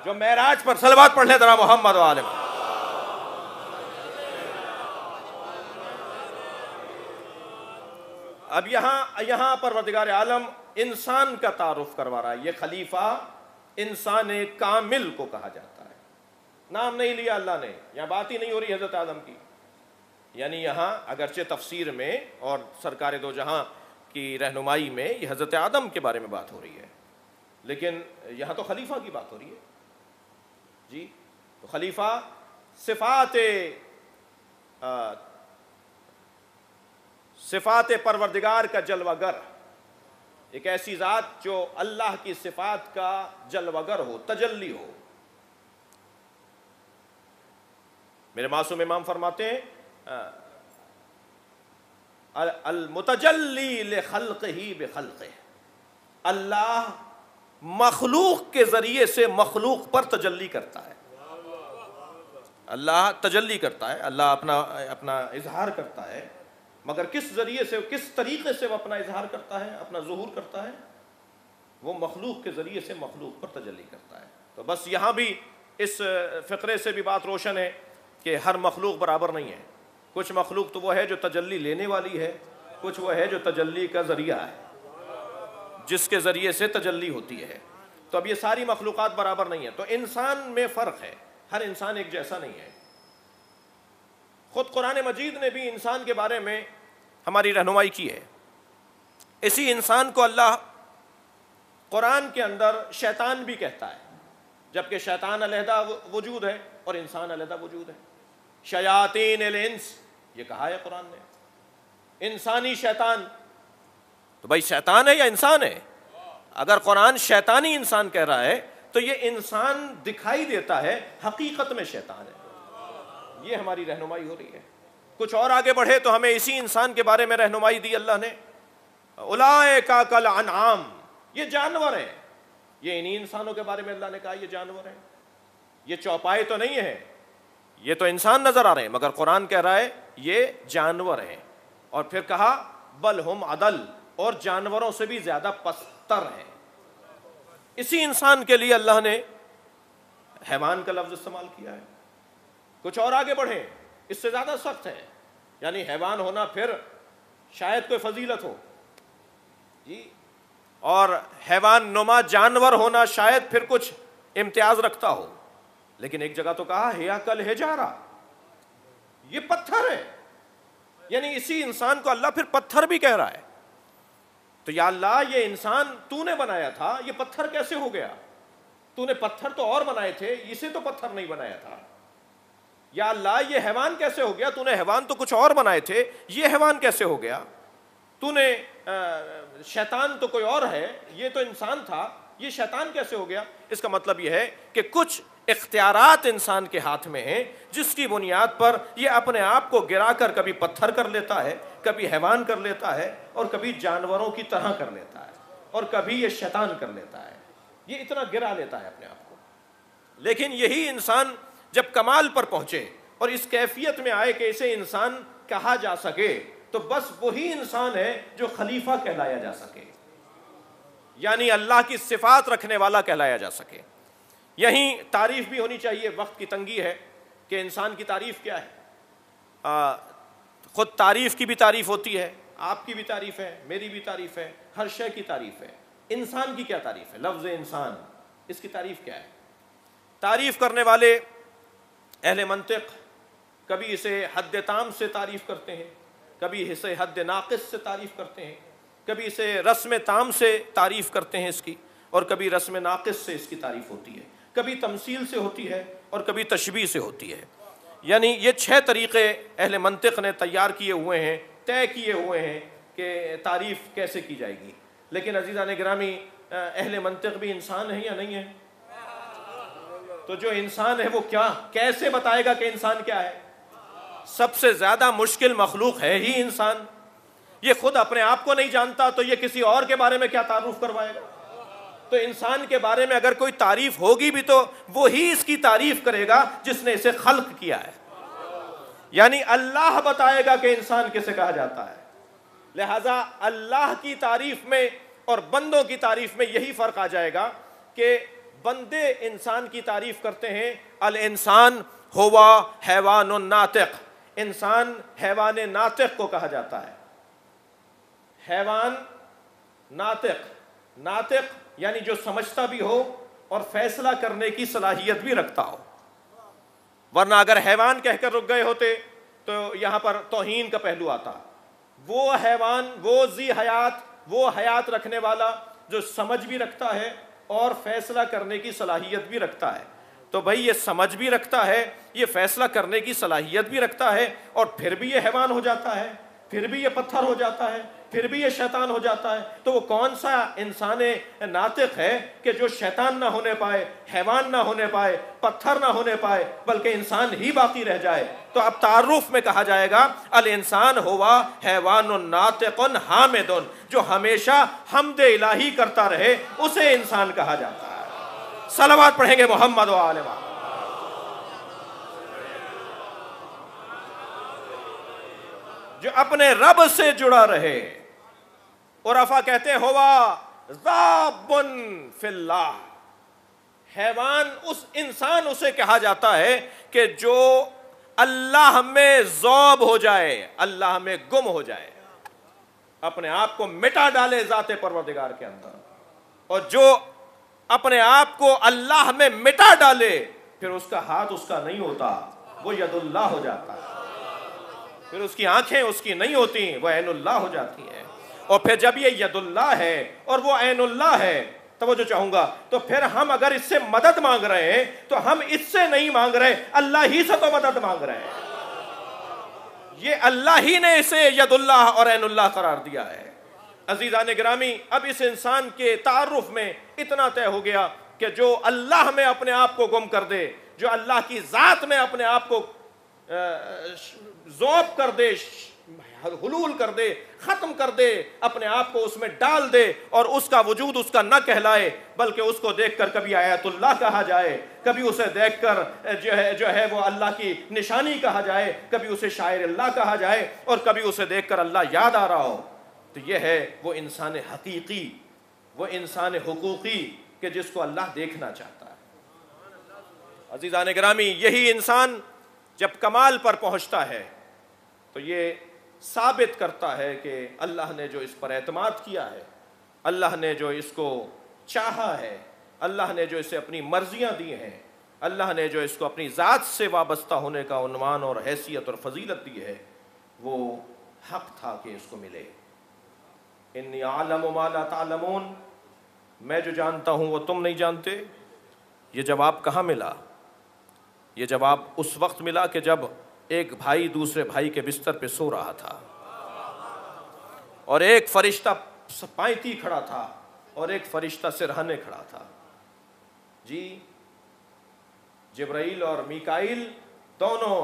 جو معراج پر صلوات پڑھ لے ذرا محمد و آل محمد۔ اب یہاں پروردگار عالم انسان کا تعارف کروا رہا ہے۔ یہ خلیفہ انسان کامل کو کہا جاتا ہے، نام نہیں لیا اللہ نے، یہاں بات ہی نہیں ہو رہی حضرت آدم کی، یعنی یہاں اگرچہ تفسیر میں اور سرکار دو جہاں کی رہنمائی میں یہ حضرت آدم کے بارے میں بات ہو رہی ہے، لیکن یہاں تو خلیفہ کی بات ہو رہی ہے۔ جی تو خلیفہ صفات پروردگار کا جلوہ گر، ایک ایسی ذات جو اللہ کی صفات کا جلوہ گر ہو، تجلی ہو۔ میرے معصوم امام فرماتے ہیں المتجلی لخلقہ بخلقہ، اللہ مخلوق کے ذریعے سے مخلوق پر تجلی کرتا ہے. اللہ تجلی کرتا ہے، اللہ اپنا اظہار کرتا ہے، مگر کس ذریعے سے، کس طریقے سے وہ اپنا اظہار کرتا ہے، اپنا ظہور کرتا ہے؟ وہ مخلوق کے ذریعے سے مخلوق پر تجلی کرتا ہے. تو بس یہاں بھی اس فقرے سے بھی بات روشن ہے کہ ہر مخلوق برابر نہیں ہے. کچھ مخلوق تو وہ ہے جو تجلی لینے والی ہے، کچھ وہ ہے جو تجلی کا ذریعہ ہے، جس کے ذریعے سے تجلی ہوتی ہے. تو اب یہ ساری مخلوقات برابر نہیں ہیں. تو انسان میں فرق ہے، ہر انسان ایک جیسا نہیں ہے. خود قرآن مجید نے بھی انسان کے بارے میں ہماری رہنمائی کی ہے. اسی انسان کو اللہ قرآن کے اندر شیطان بھی کہتا ہے، جبکہ شیطان علیحدہ وجود ہے اور انسان علیحدہ وجود ہے. شیاطین الانس یہ کہا ہے قرآن نے. انسانی شیطان، تو بھائی شیطان ہے یا انسان ہے؟ اگر قرآن شیطانی انسان کہہ رہا ہے تو یہ انسان دکھائی دیتا ہے، حقیقت میں شیطان ہے. یہ ہماری رہنمائی ہو رہی ہے. کچھ اور آگے بڑھے تو ہمیں اسی انسان کے بارے میں رہنمائی دی اللہ نے. اولئک کالانعام، یہ جانور ہیں. یہ انہی انسانوں کے بارے میں اللہ نے کہا یہ جانور ہیں. یہ چوپائے تو نہیں ہیں، یہ تو انسان نظر آ رہے ہیں، مگر قرآن کہہ رہا ہے یہ جانور ہیں. اور پھر کہا بل ہم عدل، اور جانوروں سے بھی زیادہ پستر ہیں. اسی انسان کے لیے اللہ نے حیوان کا لفظ استعمال کیا ہے. کچھ اور آگے بڑھیں اس سے زیادہ سخت ہے، یعنی حیوان ہونا پھر شاید کوئی فضیلت ہو جی، اور حیوان نما جانور ہونا شاید پھر کچھ امتیاز رکھتا ہو. لیکن ایک جگہ تو کہا ہیا کل حجارہ، یہ پتھر ہے. یعنی اسی انسان کو اللہ پھر پتھر بھی کہہ رہا ہے. تو یا اللہ یہ انسان تو نے بنایا تھا، یہ پتھر کیسے ہو گیا؟ تو نے پتھر تو اور بنائے تھے، اسے تو پتھر نہیں بنایا تھا. یا اللہ یہ حیوان کیسے ہو گیا؟ تو نے حیوان تو کچھ اور بنائے تھے، یہ حیوان کیسے ہو گیا؟ تو نے شیطان تو کوئی اور ہے، یہ تو انسان تھا، یہ شیطان کیسے ہو گیا؟ اس کا مطلب یہ ہے کہ کچھ اختیارات انسان کے ہاتھ میں ہیں جس کی بنیاد پر یہ اپنے آپ کو گرا کر کبھی پتھر کر لیتا ہے، کبھی حیوان کر لیتا ہے، اور کبھی جانوروں کی طرح کر لیتا ہے، اور کبھی یہ شیطان کر لیتا ہے. یہ اتنا گرا لیتا ہے اپنے آپ کو. لیکن یہی انسان جب کمال پر پہنچے اور اس کیفیت میں آئے کہ اسے انسان کہا جا سکے، تو بس وہی انسان ہے جو خلیفہ کہلایا جا سکے، یعنی اللہ کی صفات رکھنے والا کہلایا جا سکے. یہیں تعریف بھی ہونی چاہیے. وقت کی تنگی ہے کہ انسان کی تعریف کیا ہے. خود تعریف کی بھی تعریف ہوتی ہے، آپ کی بھی تعریف ہے، میری بھی تعریف ہے، ہر شے کی تعریف ہے. انسان کی کیا تعریف ہے؟ لفظ انسان، اس کی تعریف کیا ہے؟ تعریف کرنے والے اہل منطق کبھی اسے حد تام سے تعریف کرتے ہیں، کبھی اسے حد ناقص سے تعریف کرتے ہیں، کبھی اسے رسم تام سے تعریف کرتے ہیں اس کی، اور کبھی رسم ناقص سے اس کی تعریف ہوتی ہے. کبھی تمثیل سے ہوتی ہے اور کبھی تشبیہ سے ہوتی ہے. یعنی یہ 6 طریقے اہل منطق نے تیار کیے ہوئے ہیں، طے کیے ہوئے ہیں کہ تعریف کیسے کی جائے گی. لیکن عزیزان گرامی، اہل منطق بھی انسان ہیں یا نہیں ہے؟ تو جو انسان ہے وہ کیسے بتائے گا کہ انسان کیا ہے؟ سب سے زیادہ مشکل مخلوق ہے ہی انسان. یہ خود اپنے آپ کو نہیں جانتا تو یہ کسی اور کے بارے میں کیا تعارف کروائے گا؟ تو انسان کے بارے میں اگر کوئی تعریف ہوگی بھی تو وہی اس کی تعریف کرے گا جس نے اسے خلق کیا ہے. یعنی اللہ بتائے گا کہ انسان کسے کہا جاتا ہے. لہذا اللہ کی تعریف میں اور بندوں کی تعریف میں یہی فرق آ جائے گا کہ بندے انسان کی تعریف کرتے ہیں الانسان ہوا حیوان ناطق، انسان حیوان ناطق کو کہا جاتا ہے. حیوان ناطق یعنی جو سمجھتا بھی ہو اور فیصلہ کرنے کی صلاحیت بھی رکھتا ہو. ورنہ اگر حیوان کہہ کر رک گئے ہوتے تو یہاں پر توہین کا پہلو آتا. وہ حیوان، وہ ذی حیات، وہ حیات رکھنے والا جو سمجھ بھی رکھتا ہے اور فیصلہ کرنے کی صلاحیت بھی رکھتا ہے. تو بھئی یہ سمجھ بھی رکھتا ہے، یہ فیصلہ کرنے کی صلاحیت بھی رکھتا ہے، اور پھر بھی یہ حیوان ہو جاتا ہے، پھر بھی یہ پتھر ہو جاتا ہے، پھر بھی یہ شیطان ہو جاتا ہے، تو وہ کون سا انسان ناطق ہے کہ جو شیطان نہ ہونے پائے، حیوان نہ ہونے پائے، پتھر نہ ہونے پائے، بلکہ انسان ہی باقی رہ جائے؟ تو اب تعارف میں کہا جائے گا الانسان ہوا حیوان ناطق حامد، جو ہمیشہ حمد الہی کرتا رہے اسے انسان کہا جاتا ہے۔ صلوات پڑھیں گے محمد و آل محمد۔ جو اپنے رب سے جڑا رہے، عرفا کہتے ہیں ہوا ذاب فی اللہ، حیوان انسان اسے کہا جاتا ہے کہ جو اللہ میں ذوب ہو جائے، اللہ میں گم ہو جائے، اپنے آپ کو مٹا ڈالے ذات پروردگار کے اندر، اور جو اپنے آپ کو اللہ میں مٹا ڈالے پھر اس کا ہاتھ اس کا نہیں ہوتا، وہ ید اللہ ہو جاتا ہے، پھر اس کی آنکھیں اس کی نہیں ہوتی، وہ عین اللہ ہو جاتی ہیں۔ اور پھر جب یہ ید اللہ ہے اور وہ عین اللہ ہے، توجہ چاہوں گا، تو پھر ہم اگر اس سے مدد مانگ رہے ہیں تو ہم اس سے نہیں مانگ رہے، اللہ ہی سے تو مدد مانگ رہے ہیں۔ یہ اللہ ہی نے اسے ید اللہ اور عین اللہ قرار دیا ہے۔ عزیزان گرامی، اب اس انسان کے تعارف میں اتنا طے ہو گیا کہ جو اللہ میں اپنے آپ کو گم کر دے، جو اللہ کی ذات میں اپنے آپ کو ذوب کر دے، حلول کر دے، ختم کر دے، اپنے آپ کو اس میں ڈال دے، اور اس کا وجود اس کا نہ کہلائے بلکہ اس کو دیکھ کر کبھی آیت اللہ کہا جائے، کبھی اسے دیکھ کر جو ہے وہ اللہ کی نشانی کہا جائے، کبھی اسے شاعر اللہ کہا جائے، اور کبھی اسے دیکھ کر اللہ یاد آ رہا ہو، تو یہ ہے وہ انسان حقیقی، وہ انسان حقوقی کہ جس کو اللہ دیکھنا چاہتا ہے۔ عزیزان گرامی، یہی انسان جب کمال پر پہنچتا ہے تو یہ ثابت کرتا ہے کہ اللہ نے جو اس پر اعتماد کیا ہے، اللہ نے جو اس کو چاہا ہے، اللہ نے جو اسے اپنی مرضیاں دی ہیں، اللہ نے جو اس کو اپنی ذات سے وابستہ ہونے کا عنوان اور حیثیت اور فضیلت دی ہے، وہ حق تھا کہ اس کو ملے۔ انی اعلم ما لا تعلمون، میں جو جانتا ہوں وہ تم نہیں جانتے۔ یہ جواب کہاں ملا؟ یہ جواب اس وقت ملا کہ جب ایک بھائی دوسرے بھائی کے بستر پہ سو رہا تھا، اور ایک فرشتہ پائیتی کھڑا تھا اور ایک فرشتہ سرہانے کھڑا تھا۔ جی، جبرائیل اور میکائیل دونوں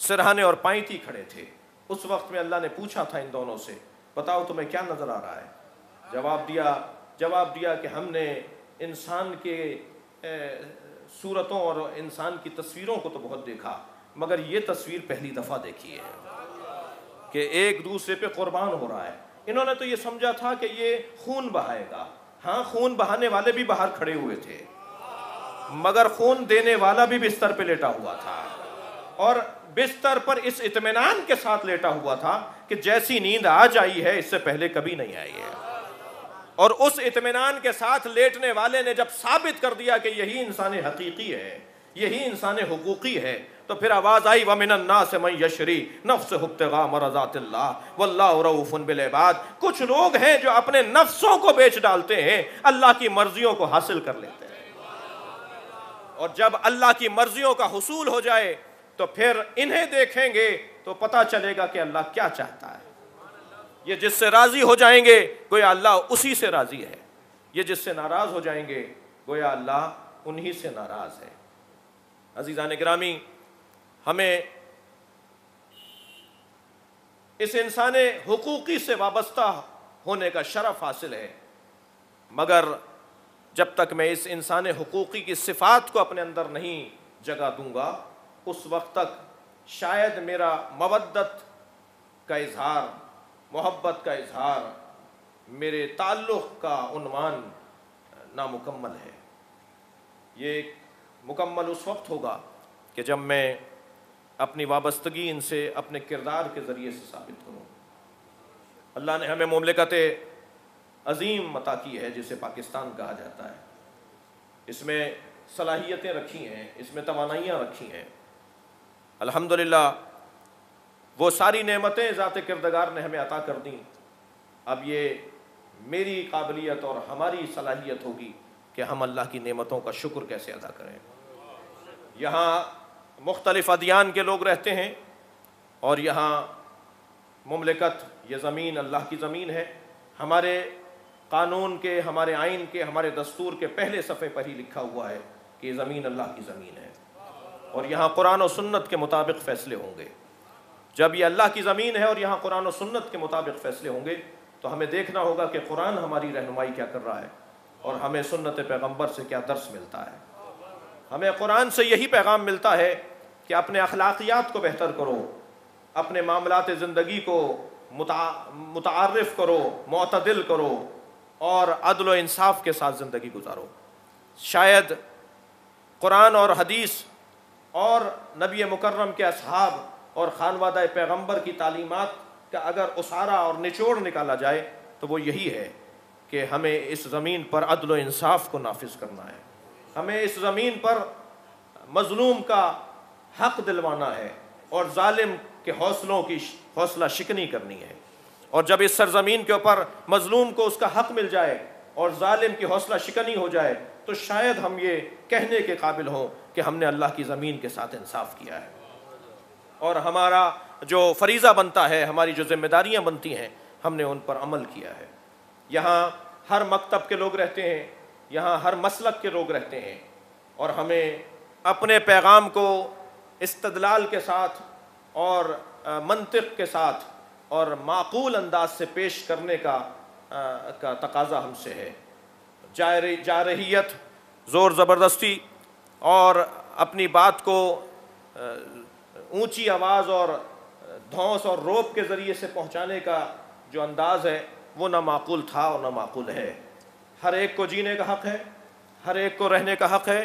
سرہانے اور پائیتی کھڑے تھے۔ اس وقت میں اللہ نے پوچھا تھا ان دونوں سے، بتاؤ تمہیں کیا نظر آ رہا ہے؟ جواب دیا کہ ہم نے انسان کے صورتوں اور انسان کی تصویروں کو تو بہت دیکھا، مگر یہ تصویر پہلی دفعہ دیکھی ہے کہ ایک دوسرے پہ قربان ہو رہا ہے۔ انہوں نے تو یہ سمجھا تھا کہ یہ خون بہائے گا، ہاں خون بہانے والے بھی باہر کھڑے ہوئے تھے، مگر خون دینے والا بھی بستر پہ لیٹا ہوا تھا، اور بستر پر اس اطمینان کے ساتھ لیٹا ہوا تھا کہ جیسی نیند آج آئی ہے اس سے پہلے کبھی نہیں آئی ہے۔ اور اس اطمینان کے ساتھ لیٹنے والے نے جب ثابت کر دیا کہ یہی انسان حقیقی ہے، یہی انسان حقوقی ہے، تو پھر آواز آئی وَمِنَ النَّاسِ مَن يَشْرِي نَفْسَهُ ابْتِغَاءَ مَرْضَاتِ اللَّهِ وَاللَّهُ رَءُوفٌ بِالْعِبَادِ۔ کچھ لوگ ہیں جو اپنے نفسوں کو بیچ ڈالتے ہیں، اللہ کی مرضیوں کو حاصل کر لیتے ہیں، اور جب اللہ کی مرضیوں کا حصول ہو جائے تو پھر انہیں دیکھیں گے تو پتہ چلے گا کہ اللہ کیا چاہتا ہے۔ یہ جس سے راضی ہو جائیں گے گویا اللہ اسی سے راضی ہے، یہ جس سے ناراض ہو جائیں گے گویا اللہ انہی سے ناراض ہے۔ عزیزان گرامی، ہمیں اس انسان حقوقی سے وابستہ ہونے کا شرف حاصل ہے، مگر جب تک میں اس انسان حقوقی کی صفات کو اپنے اندر نہیں جگہ دوں گا اس وقت تک شاید میرا مودت کا اظہار، محبت کا اظہار، میرے تعلق کا عنوان نامکمل ہے۔ یہ مکمل اس وقت ہوگا کہ جب میں اپنی وابستگی ان سے اپنے کردار کے ذریعے سے ثابت کروں۔ اللہ نے ہمیں مملکت عظیم عطا کی ہے جسے پاکستان کہا جاتا ہے، اس میں صلاحیتیں رکھی ہیں، اس میں توانائیاں رکھی ہیں۔ الحمدللہ وہ ساری نعمتیں ذات کردگار نے ہمیں عطا کر دیں۔ اب یہ میری قابلیت اور ہماری صلاحیت ہوگی کہ ہم اللہ کی نعمتوں کا شکر کیسے ادا کریں۔ یہاں مختلف ادیان کے لوگ رہتے ہیں، اور یہاں مملکت، یہ زمین اللہ کی زمین ہے. ہمارے قانون کے، ہمارے آئین کے، ہمارے دستور کے پہلے صفحے پر ہی لکھا ہوا ہے کہ یہ زمین اللہ کی زمین ہے، اور یہاں قرآن و سنت کے مطابق فیصلے ہوں گے. جب یہ اللہ کی زمین ہے اور یہاں قرآن و سنت کے مطابق فیصلے ہوں گے تو ہمیں دیکھنا ہوگا کہ قرآن ہماری رہنمائی کیا کر رہا ہے اور ہمیں سنت پیغمبر سے کیا درس ملتا ہے. ہمیں قرآن سے یہی پیغام ملتا ہے کہ اپنے اخلاقیات کو بہتر کرو، اپنے معاملات زندگی کو متعارف کرو، معتدل کرو اور عدل و انصاف کے ساتھ زندگی گزارو. شاید قرآن اور حدیث اور نبی مکرم کے اصحاب اور خانوادہ پیغمبر کی تعلیمات کا اگر اسارہ اور نچوڑ نکالا جائے تو وہ یہی ہے کہ ہمیں اس زمین پر عدل و انصاف کو نافذ کرنا ہے، ہمیں اس زمین پر مظلوم کا حق دلوانا ہے اور ظالم کے حوصلوں کی حوصلہ شکنی کرنی ہے. اور جب اس سرزمین کے اوپر مظلوم کو اس کا حق مل جائے اور ظالم کی حوصلہ شکنی ہو جائے تو شاید ہم یہ کہنے کے قابل ہوں کہ ہم نے اللہ کی زمین کے ساتھ انصاف کیا ہے، اور ہمارا جو فریضہ بنتا ہے، ہماری جو ذمہ داریاں بنتی ہیں، ہم نے ان پر عمل کیا ہے. یہاں ہر مکتب کے لوگ رہتے ہیں، یہاں ہر مسلک کے لوگ رہتے ہیں، اور ہمیں اپنے پیغام کو استدلال کے ساتھ اور منطق کے ساتھ اور معقول انداز سے پیش کرنے کا تقاضا ہم سے ہے. جارحیت، زور زبردستی اور اپنی بات کو اونچی آواز اور دھونس اور روب کے ذریعے سے پہنچانے کا جو انداز ہے وہ نہ معقول تھا اور نہ معقول ہے. ہر ایک کو جینے کا حق ہے، ہر ایک کو رہنے کا حق ہے.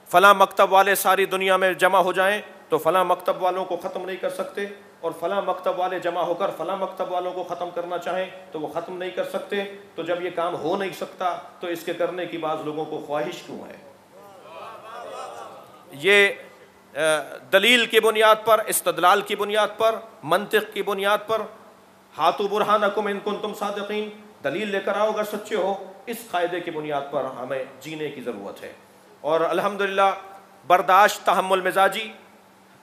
فلاں مکتب والے ساری دنیا میں جمع ہو جائیں تو فلاں مکتب والوں کو ختم نہیں کر سکتے، اور فلاں مکتب والے جمع ہو کر فلاں مکتب والوں کو ختم کرنا چاہیں تو وہ ختم نہیں کر سکتے. تو جب یہ کام ہو نہیں سکتا تو اس کے کرنے کی بعض لوگوں کو خواہش کیوں ہے؟ یہ دلیل کی بنیاد پر، استدلال کی بنیاد پر، منطق کی بنیاد پر، ہاتھو برہانکم ان کنتم صادقین، دلیل لے کر آؤ اگر سچے ہو، اس قاعدے کی بنیاد پر ہمیں جینے کی ضرورت ہے. اور الحمدللہ برداشت، تحمل مزاجی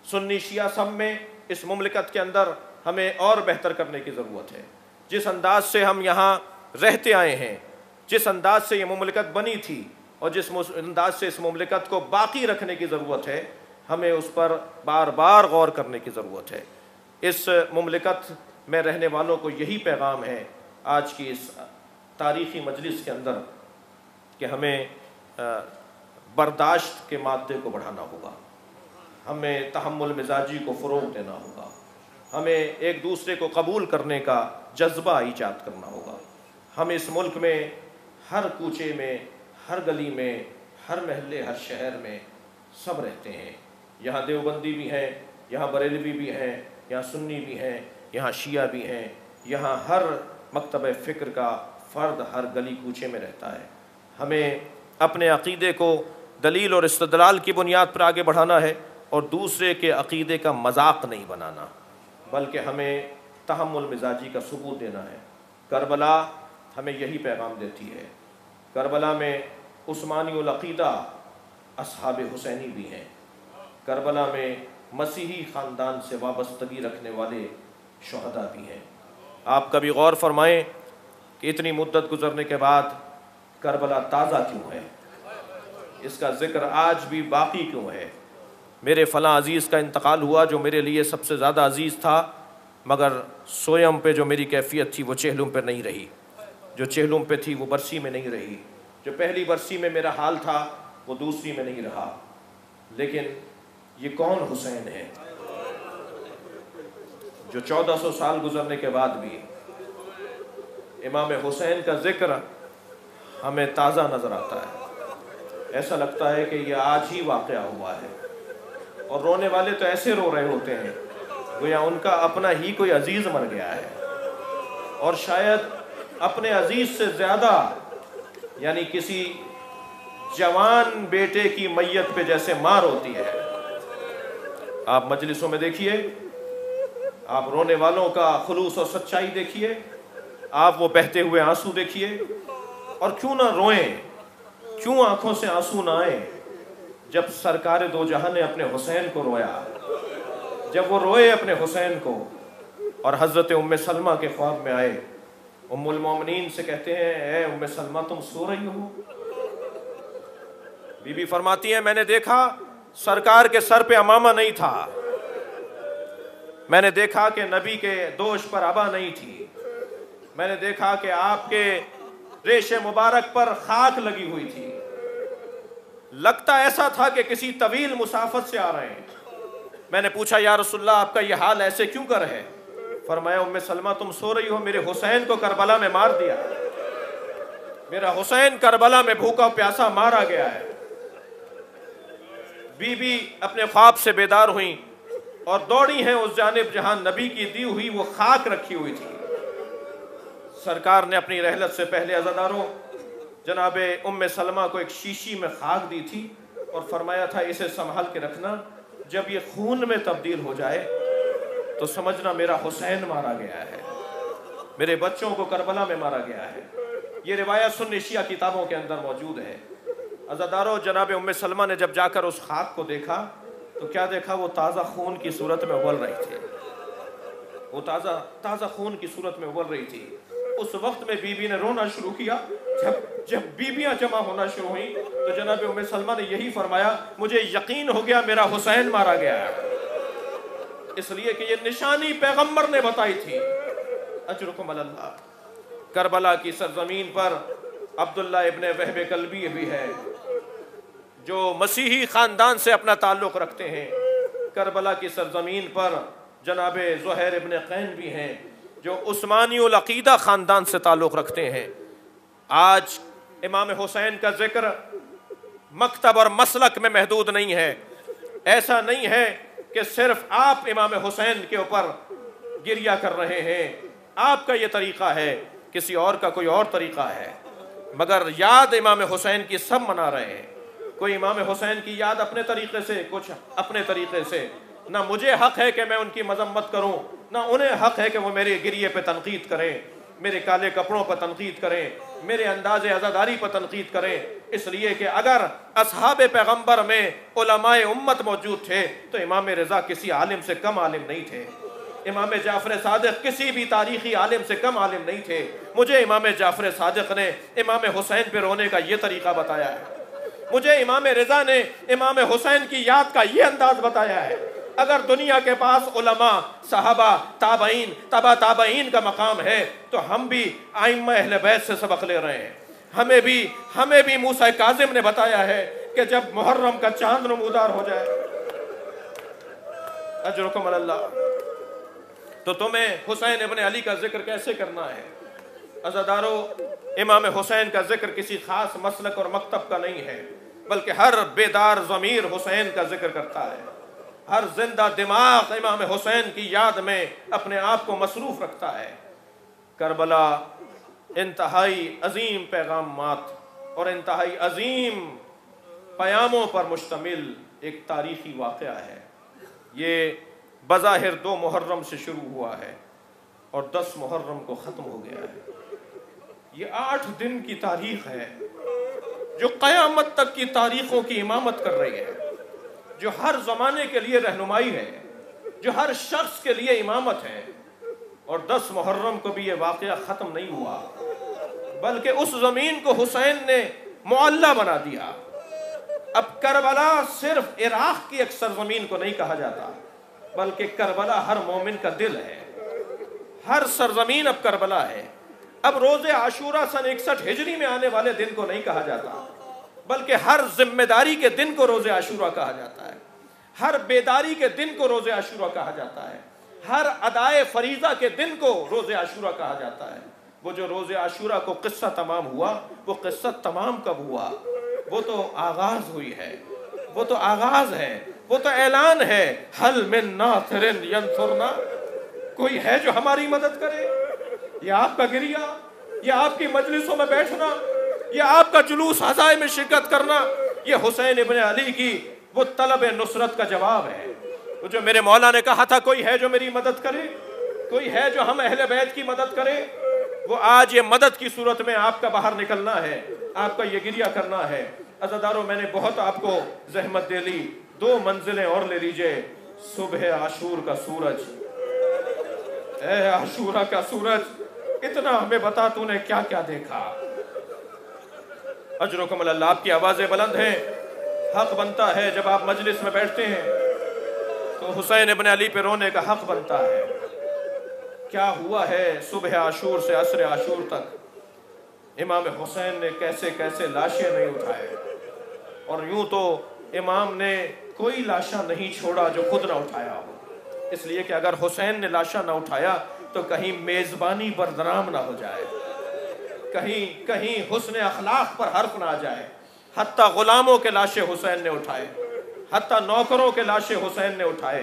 سنی شیعہ سب میں اس مملکت کے اندر ہمیں اور بہتر کرنے کی ضرورت ہے. جس انداز سے ہم یہاں رہتے آئے ہیں، جس انداز سے یہ مملکت بنی تھی اور جس انداز سے اس مملکت کو باقی رکھنے کی ضرورت ہے، ہمیں اس پر بار بار غور کرنے کی ضرورت ہے. اس مملکت میں رہنے والوں کو یہی پیغام ہے آج کی اس تاریخی مجلس کے اندر کہ ہمیں برداشت کے مادے کو بڑھانا ہوگا، ہمیں تحمل مزاجی کو فروغ دینا ہوگا، ہمیں ایک دوسرے کو قبول کرنے کا جذبہ ایجاد کرنا ہوگا. ہم اس ملک میں ہر کوچے میں، ہر گلی میں، ہر محلے، ہر شہر میں سب رہتے ہیں. یہاں دیوبندی بھی ہیں، یہاں بریلوی بھی ہیں، یہاں سنی بھی ہیں، یہاں شیعہ بھی ہیں، یہاں ہر مکتب فکر کا فرد ہر گلی کوچے میں رہتا ہے. ہمیں اپنے عقیدے کو دلیل اور استدلال کی بنیاد پر آگے بڑھانا ہے اور دوسرے کے عقیدے کا مذاق نہیں بنانا، بلکہ ہمیں تحمل مزاجی کا ثبوت دینا ہے. کربلا ہمیں یہی پیغام دیتی ہے. کربلا میں عثمانی العقیدہ اصحاب حسینی بھی ہیں، کربلا میں مسیحی خاندان سے وابستگی رکھنے والے شہداء بھی ہیں. آپ کبھی غور فرمائیں کہ اتنی مدت گزرنے کے بعد کربلا تازہ کیوں ہے، اس کا ذکر آج بھی باقی کیوں ہے. میرے فلاں عزیز کا انتقال ہوا جو میرے لیے سب سے زیادہ عزیز تھا، مگر سویم پہ جو میری کیفیت تھی وہ چہلم پہ نہیں رہی، جو چہلم پہ تھی وہ برسی میں نہیں رہی، جو پہلی برسی میں میرا حال تھا وہ دوسری میں نہیں رہا. لیکن یہ کون حسین ہے جو 1400 سال گزرنے کے بعد بھی امام حسین کا ذکر ہمیں تازہ نظر آتا ہے؟ ایسا لگتا ہے کہ یہ آج ہی واقعہ ہوا ہے. اور رونے والے تو ایسے رو رہے ہوتے ہیں گویا ان کا اپنا ہی کوئی عزیز مر گیا ہے، اور شاید اپنے عزیز سے زیادہ، یعنی کسی جوان بیٹے کی میت پہ جیسے مار ہوتی ہے. آپ مجلسوں میں دیکھیے، آپ رونے والوں کا خلوص اور سچائی دیکھیے، آپ وہ بہتے ہوئے آنسو دیکھیے. اور کیوں نہ روئیں، کیوں آنکھوں سے آنسو نہ آئیں جب سرکار دو جہاں نے اپنے حسین کو رویا، جب وہ روئے اپنے حسین کو اور حضرت ام سلمہ کے خواب میں آئے، ام المومنین سے کہتے ہیں اے ام سلمہ تم سو رہی ہو؟ بی بی فرماتی ہیں میں نے دیکھا سرکار کے سر پہ امامہ نہیں تھا، میں نے دیکھا کہ نبی کے دوش پر عبا نہیں تھی، میں نے دیکھا کہ آپ کے ریش مبارک پر خاک لگی ہوئی تھی، لگتا ایسا تھا کہ کسی طویل مسافت سے آ رہے ہیں۔ میں نے پوچھا یا رسول اللہ آپ کا یہ حال ایسے کیوں کر ہے؟ فرمایا ام سلمہ تم سو رہی ہو، میرے حسین کو کربلا میں مار دیا، میرا حسین کربلا میں بھوکا پیاسا مارا گیا ہے۔ بی بی اپنے خواب سے بیدار ہوئیں اور دوڑی ہیں اس جانب جہاں نبی کی دی ہوئی وہ خاک رکھی ہوئی تھی۔ سرکار نے اپنی رحلت سے پہلے عزاداروں جناب ام سلمہ کو ایک شیشی میں خاک دی تھی اور فرمایا تھا اسے سنبھال کے رکھنا، جب یہ خون میں تبدیل ہو جائے تو سمجھنا میرا حسین مارا گیا ہے، میرے بچوں کو کربلا میں مارا گیا ہے۔ یہ روایت سنی شیعہ کتابوں کے اندر موجود ہے۔ عزاداروں جناب ام سلمہ نے جب جا کر اس خاک کو دیکھا تو کیا دیکھا؟ وہ تازہ خون کی صورت میں ابل رہی تھی، وہ تازہ خون کی صورت میں ابل رہی تھی۔ اس وقت میں بی بی نے رونا شروع کیا۔ جب بیویاں جمع ہونا شروع ہوئیں تو جناب ام سلمہ نے یہی فرمایا مجھے یقین ہو گیا میرا حسین مارا گیا ہے، اس لیے کہ یہ نشانی پیغمبر نے بتائی تھی۔ اجرکم علی اللہ۔ کربلا کی سرزمین پر عبداللہ ابن وہب کلبی بھی ہے جو مسیحی خاندان سے اپنا تعلق رکھتے ہیں۔ کربلا کی سرزمین پر جناب زہیر ابن قین بھی ہیں جو عثمانی العقیدہ خاندان سے تعلق رکھتے ہیں۔ آج امام حسین کا ذکر مکتب اور مسلک میں محدود نہیں ہے۔ ایسا نہیں ہے کہ صرف آپ امام حسین کے اوپر گریہ کر رہے ہیں، آپ کا یہ طریقہ ہے، کسی اور کا کوئی اور طریقہ ہے، مگر یاد امام حسین کی سب منا رہے ہیں۔ کوئی امام حسین کی یاد اپنے طریقے سے، کچھ اپنے طریقے سے۔ نہ مجھے حق ہے کہ میں ان کی مذمت کروں، نہ انہیں حق ہے کہ وہ میرے گریے پہ تنقید کریں، میرے کالے کپڑوں پر تنقید کریں، میرے انداز عزاداری پر تنقید کریں، اس لیے کہ اگر اصحاب پیغمبر میں علماء امت موجود تھے تو امام رضا کسی عالم سے کم عالم نہیں تھے، امام جعفر صادق کسی بھی تاریخی عالم سے کم عالم نہیں تھے۔ مجھے امام جعفر صادق نے امام حسین پہ رونے کا یہ طریقہ بتایا ہے، مجھے امام رضا نے امام حسین کی یاد کا یہ انداز بتایا ہے۔ اگر دنیا کے پاس علماء، صحابہ، تابعین، تبع تابعین کا مقام ہے تو ہم بھی ائمہ اہل بیت سے سبق لے رہے ہیں۔ ہمیں بھی موسیٰ کاظم نے بتایا ہے کہ جب محرم کا چاند نمودار ہو جائے، اجرکم علی اللہ، تو تمہیں حسین ابن علی کا ذکر کیسے کرنا ہے؟ عزادارو، امام حسین کا ذکر کسی خاص مسلک اور مکتب کا نہیں ہے، بلکہ ہر بیدار ضمیر حسین کا ذکر کرتا ہے، ہر زندہ دماغ امام حسین کی یاد میں اپنے آپ کو مصروف رکھتا ہے۔ کربلا انتہائی عظیم پیغامات اور انتہائی عظیم پیاموں پر مشتمل ایک تاریخی واقعہ ہے۔ یہ بظاہر 2 محرم سے شروع ہوا ہے اور 10 محرم کو ختم ہو گیا ہے۔ یہ 8 دن کی تاریخ ہے جو قیامت تک کی تاریخوں کی امامت کر رہی ہے، جو ہر زمانے کے لیے رہنمائی ہے، جو ہر شخص کے لیے امامت ہے۔ اور 10 محرم کو بھی یہ واقعہ ختم نہیں ہوا، بلکہ اس زمین کو حسین نے معلّہ بنا دیا۔ اب کربلا صرف عراق کی ایک سرزمین کو نہیں کہا جاتا، بلکہ کربلا ہر مومن کا دل ہے، ہر سرزمین اب کربلا ہے۔ اب روز عاشورہ سن 61 ہجری میں آنے والے دن کو نہیں کہا جاتا، بلکہ ہر ذمہ داری کے دن کو روز عاشورہ کہا جاتا ہے، ہر بیداری کے دن کو روز عاشورہ کہا جاتا ہے، ہر ادائے فریضہ کے دن کو روز عاشورہ کہا جاتا ہے۔ وہ جو روز عاشورہ کو قصہ تمام ہوا، وہ قصہ تمام کب ہوا؟ وہ تو آغاز ہوئی ہے، وہ تو آغاز ہے، وہ تو اعلان ہے، حل من ناصر ینصرنا، کوئی ہے جو ہماری مدد کرے؟ یہ آپ کا گریہ، یہ آپ کی مجلسوں میں بیٹھنا، یہ آپ کا جلوس عزائم میں شرکت کرنا، یہ حسین ابن علی کی وہ طلب نصرت کا جواب ہے۔ وہ جو میرے مولا نے کہا تھا کوئی ہے جو میری مدد کرے، کوئی ہے جو ہم اہل بیت کی مدد کرے، وہ آج یہ مدد کی صورت میں آپ کا باہر نکلنا ہے، آپ کا یہ گریہ کرنا ہے۔ عزاداروں، میں نے بہت آپ کو زحمت دے لی، 2 منزلیں اور لے لیجئے۔ صبح عاشور کا سورج، اے عاشورہ کا سورج، اتنا ہمیں بتا تو نے کیا کیا دیکھا۔ اجرکم اللہ، آپ کی آوازیں بلند ہیں، حق بنتا ہے جب آپ مجلس میں بیٹھتے ہیں تو حسین ابن علی پہ رونے کا حق بنتا ہے۔ کیا ہوا ہے صبح عاشور سے عصر عاشور تک، امام حسین نے کیسے کیسے لاشیں نہیں اٹھائے، اور یوں تو امام نے کوئی لاشا نہیں چھوڑا جو خود نہ اٹھایا ہو، اس لیے کہ اگر حسین نے لاشا نہ اٹھایا تو کہیں میزبانی بدنام نہ ہو جائے، کہیں حسن اخلاق پر حرف نہ آ جائے۔ حتیٰ غلاموں کے لاشیں حسین نے اٹھائے، حتیٰ نوکروں کے لاشیں حسین نے اٹھائے،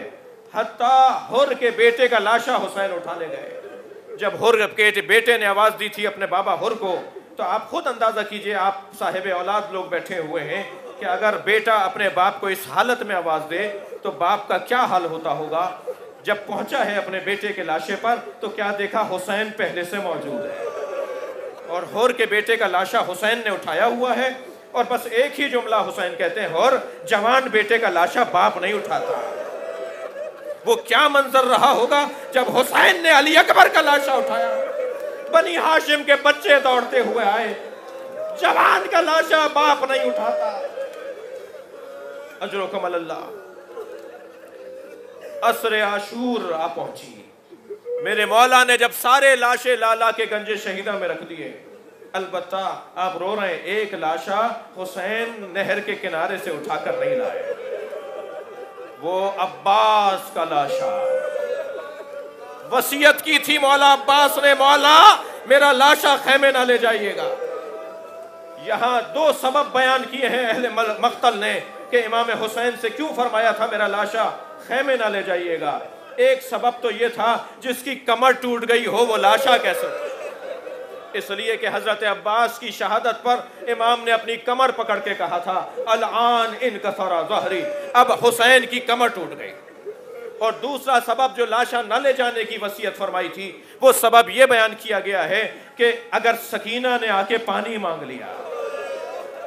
حتیٰ حر کے بیٹے کا لاشا حسین اٹھانے گئے۔ جب حر کے بیٹے نے آواز دی تھی اپنے بابا حر کو، تو آپ خود اندازہ کیجئے، آپ صاحب اولاد لوگ بیٹھے ہوئے ہیں، کہ اگر بیٹا اپنے باپ کو اس حالت میں آواز دے تو باپ کا کیا حال ہوتا ہوگا۔ جب پہنچا ہے اپنے بیٹے کے لاشے پر تو کیا دیکھا، حسین پہلے سے موجود ہے، اور حر کے بیٹے کا لاشا حسین نے اٹھایا ہوا ہے، اور بس ایک ہی جملہ حسین کہتے ہیں، حر جوان بیٹے کا لاشا باپ نہیں اٹھاتا۔ وہ کیا منظر رہا ہوگا جب حسین نے علی اکبر کا لاشا اٹھایا، بنی ہاشم کے بچے دوڑتے ہوئے آئے، جوان کا لاشا باپ نہیں اٹھاتا۔ اجرکم اللہ، عصر عاشور آ پہنچی، میرے مولا نے جب سارے لاشیں لالا کے گنج شہیدہ میں رکھ دیے، البتہ آپ رو رہے ہیں، ایک لاشا حسین نہر کے کنارے سے اٹھا کر نہیں لائے، وہ عباس کا لاشا۔ وصیت کی تھی مولا عباس نے، مولا میرا لاشا خیمے نہ لے جائیے گا۔ یہاں دو سبب بیان کیے ہیں اہل مقتل نے کہ امام حسین سے کیوں فرمایا تھا میرا لاشا خیمے نہ لے جائیے گا۔ ایک سبب تو یہ تھا، جس کی کمر ٹوٹ گئی ہو وہ لاشا کیسے، اس لیے کہ حضرت عباس کی شہادت پر امام نے اپنی کمر پکڑ کے کہا تھا، الآن انکسر ظہری، اب حسین کی کمر ٹوٹ گئی۔ اور دوسرا سبب جو لاشا نہ لے جانے کی وصیت فرمائی تھی، وہ سبب یہ بیان کیا گیا ہے کہ اگر سکینہ نے آ کے پانی مانگ لیا،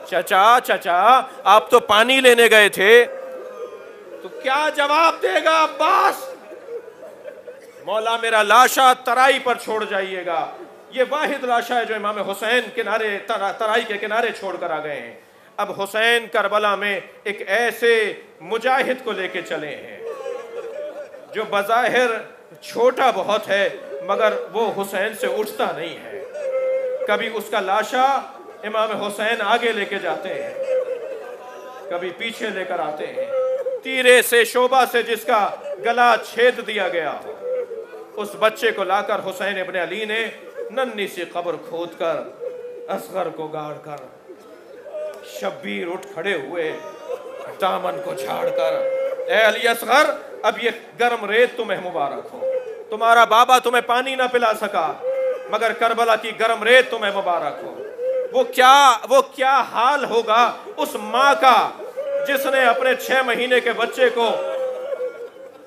چچا آپ تو پانی لینے گئے تھے، تو کیا جواب دے گا عباس؟ مولا میرا لاشا ترائی پر چھوڑ جائیے گا۔ یہ واحد لاشا ہے جو امام حسین ترائی کے کنارے چھوڑ کر آ گئے ہیں۔ اب حسین کربلا میں ایک ایسے مجاہد کو لے کے چلے ہیں جو بظاہر چھوٹا بہت ہے، مگر وہ حسین سے اٹھتا نہیں ہے۔ کبھی اس کا لاشا امام حسین آگے لے کے جاتے ہیں، کبھی پیچھے لے کر آتے ہیں، تیرے سے شعبہ سے جس کا گلا چھید دیا گیا ہو، اس بچے کو لا کر حسین ابن علی نے ننھی سی قبر کھود کر اصغر کو گاڑ کر، شبیر اٹھ کھڑے ہوئے دامن کو جھاڑ کر، اے علی اصغر اب یہ گرم ریت تمہیں مبارک ہو، تمہارا بابا تمہیں پانی نہ پلا سکا مگر کربلا کی گرم ریت تمہیں مبارک ہو۔ وہ کیا حال ہوگا اس ماں کا جس نے اپنے 6 مہینے کے بچے کو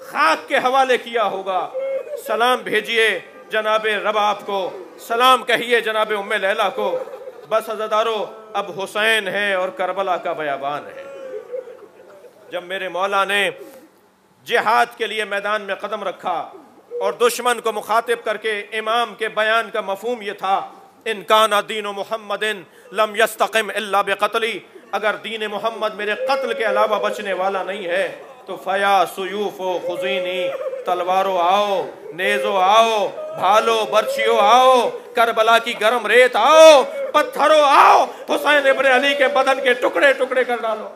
خاک کے حوالے کیا ہوگا۔ سلام بھیجئے جناب رباب کو، سلام کہیے جناب ام لیلہ کو، بس عزادارو اب حسین ہے اور کربلا کا بیابان ہے۔ جب میرے مولا نے جہاد کے لیے میدان میں قدم رکھا اور دشمن کو مخاطب کر کے امام کے بیان کا مفہوم یہ تھا، ان کان دین محمد لم یستقم الا بقتلی، اگر دین محمد میرے قتل کے علاوہ بچنے والا نہیں ہے تو فیا سیوف و خزینی، تلوارو آؤ، نیزو آؤ، بھالو برچیو آؤ، کربلا کی گرم ریت آؤ، پتھرو آؤ، حسین ابن علی کے بدن کے ٹکڑے ٹکڑے کر ڈالو۔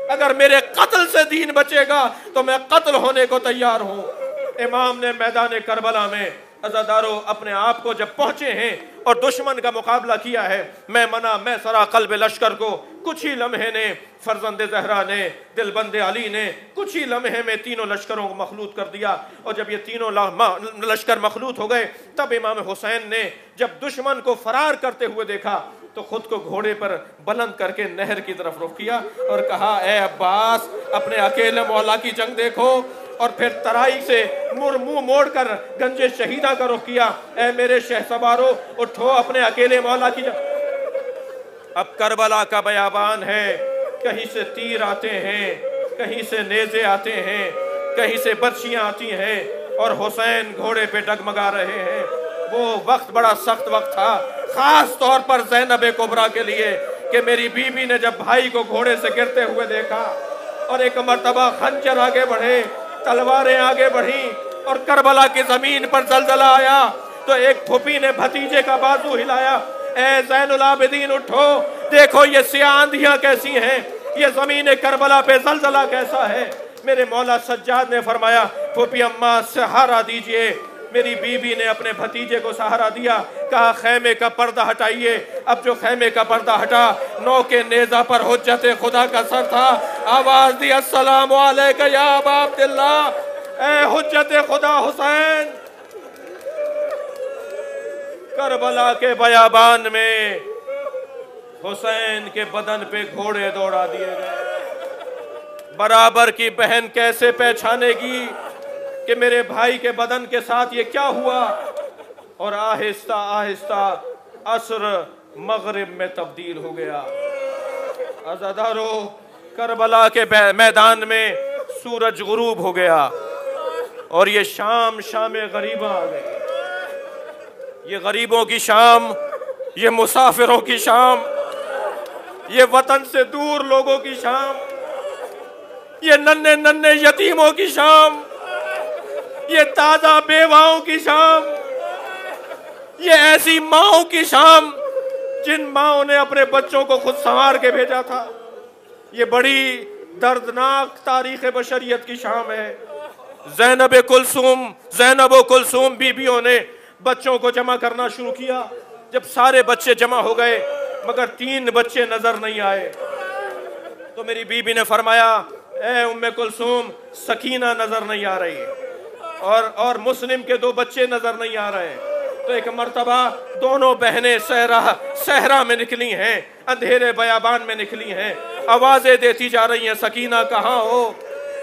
اگر میرے قتل سے دین بچے گا تو میں قتل ہونے کو تیار ہوں۔ امام نے میدان کربلا میں عزادارو اپنے آپ کو جب پہنچے ہیں اور دشمن کا مقابلہ کیا ہے، میں منا میں سرا قلب لشکر کو کچھ ہی لمحے نے فرزند زہرا نے، دل بند علی نے کچھ ہی لمحے میں تینوں لشکروں کو مخلوط کر دیا، اور جب یہ تینوں لشکر مخلوط ہو گئے تب امام حسین نے جب دشمن کو فرار کرتے ہوئے دیکھا تو خود کو گھوڑے پر بلند کر کے نہر کی طرف رخ کیا اور کہا، اے عباس اپنے اکیلے مولا کی جنگ دیکھو، اور پھر ترائی سے منہ موڑ کر گنج شہیدہ کا رخ کیا، اے میرے شہسوارو اٹھو اپنے اکیلے مولا کی جنگ۔ اب کربلا کا بیابان ہے، کہیں سے تیر آتے ہیں، کہیں سے نیزے آتے ہیں، کہیں سے برچیاں آتی ہیں، اور حسین گھوڑے پہ ڈگمگا رہے ہیں۔ وہ وقت بڑا سخت وقت تھا، خاص طور پر زینب کبریٰ کے لیے، کہ میری بیوی نے جب بھائی کو گھوڑے سے گرتے ہوئے دیکھا اور ایک مرتبہ خنجر آگے بڑھے، تلواریں آگے بڑھیں اور کربلا کی زمین پر زلزلہ آیا، تو ایک پھوپھی نے بھتیجے کا بازو ہلایا، اے زین العابدین اٹھو، دیکھو یہ سیاہ آندھیاں کیسی ہیں، یہ زمین کربلا پہ زلزلہ کیسا ہے۔ میرے مولا سجاد نے فرمایا پھوپھی اماں سہارا دیجئے۔ میری بیوی نے اپنے بھتیجے کو سہارا دیا، کہا خیمے کا پردہ ہٹائیے۔ اب جو خیمے کا پردہ ہٹا، نو کے نیزہ پر حجت خدا کا سر تھا، آواز دی السلام علیکہ یا ابا عبداللہ، اے حجت خدا حسین۔ کربلا کے بیابان میں حسین کے بدن پہ گھوڑے دوڑا دیے گئے۔ برابر کی بہن کیسے پہچانے گی کہ میرے بھائی کے بدن کے ساتھ یہ کیا ہوا؟ اور آہستہ آہستہ عصر مغرب میں تبدیل ہو گیا۔ عزادارو، کربلا کے میدان میں سورج غروب ہو گیا اور یہ شام غریبہ آ گئی۔ یہ غریبوں کی شام، یہ مسافروں کی شام، یہ وطن سے دور لوگوں کی شام، یہ ننھے ننھے یتیموں کی شام، یہ تازہ بیواؤں کی شام، یہ ایسی ماؤں کی شام جن ماؤں نے اپنے بچوں کو خود سنوار کے بھیجا تھا۔ یہ بڑی دردناک تاریخ بشریت کی شام ہے۔ زینب و کلثوم بیویوں نے بچوں کو جمع کرنا شروع کیا۔ جب سارے بچے جمع ہو گئے مگر 3 بچے نظر نہیں آئے، تو میری بیوی نے فرمایا اے ام کلثوم، سکینہ نظر نہیں آ رہی اور مسلم کے 2 بچے نظر نہیں آ رہے۔ تو ایک مرتبہ دونوں بہنیں صحرا میں نکلی ہیں، اندھیرے بیابان میں نکلی ہیں، آوازیں دیتی جا رہی ہیں سکینہ کہاں ہو،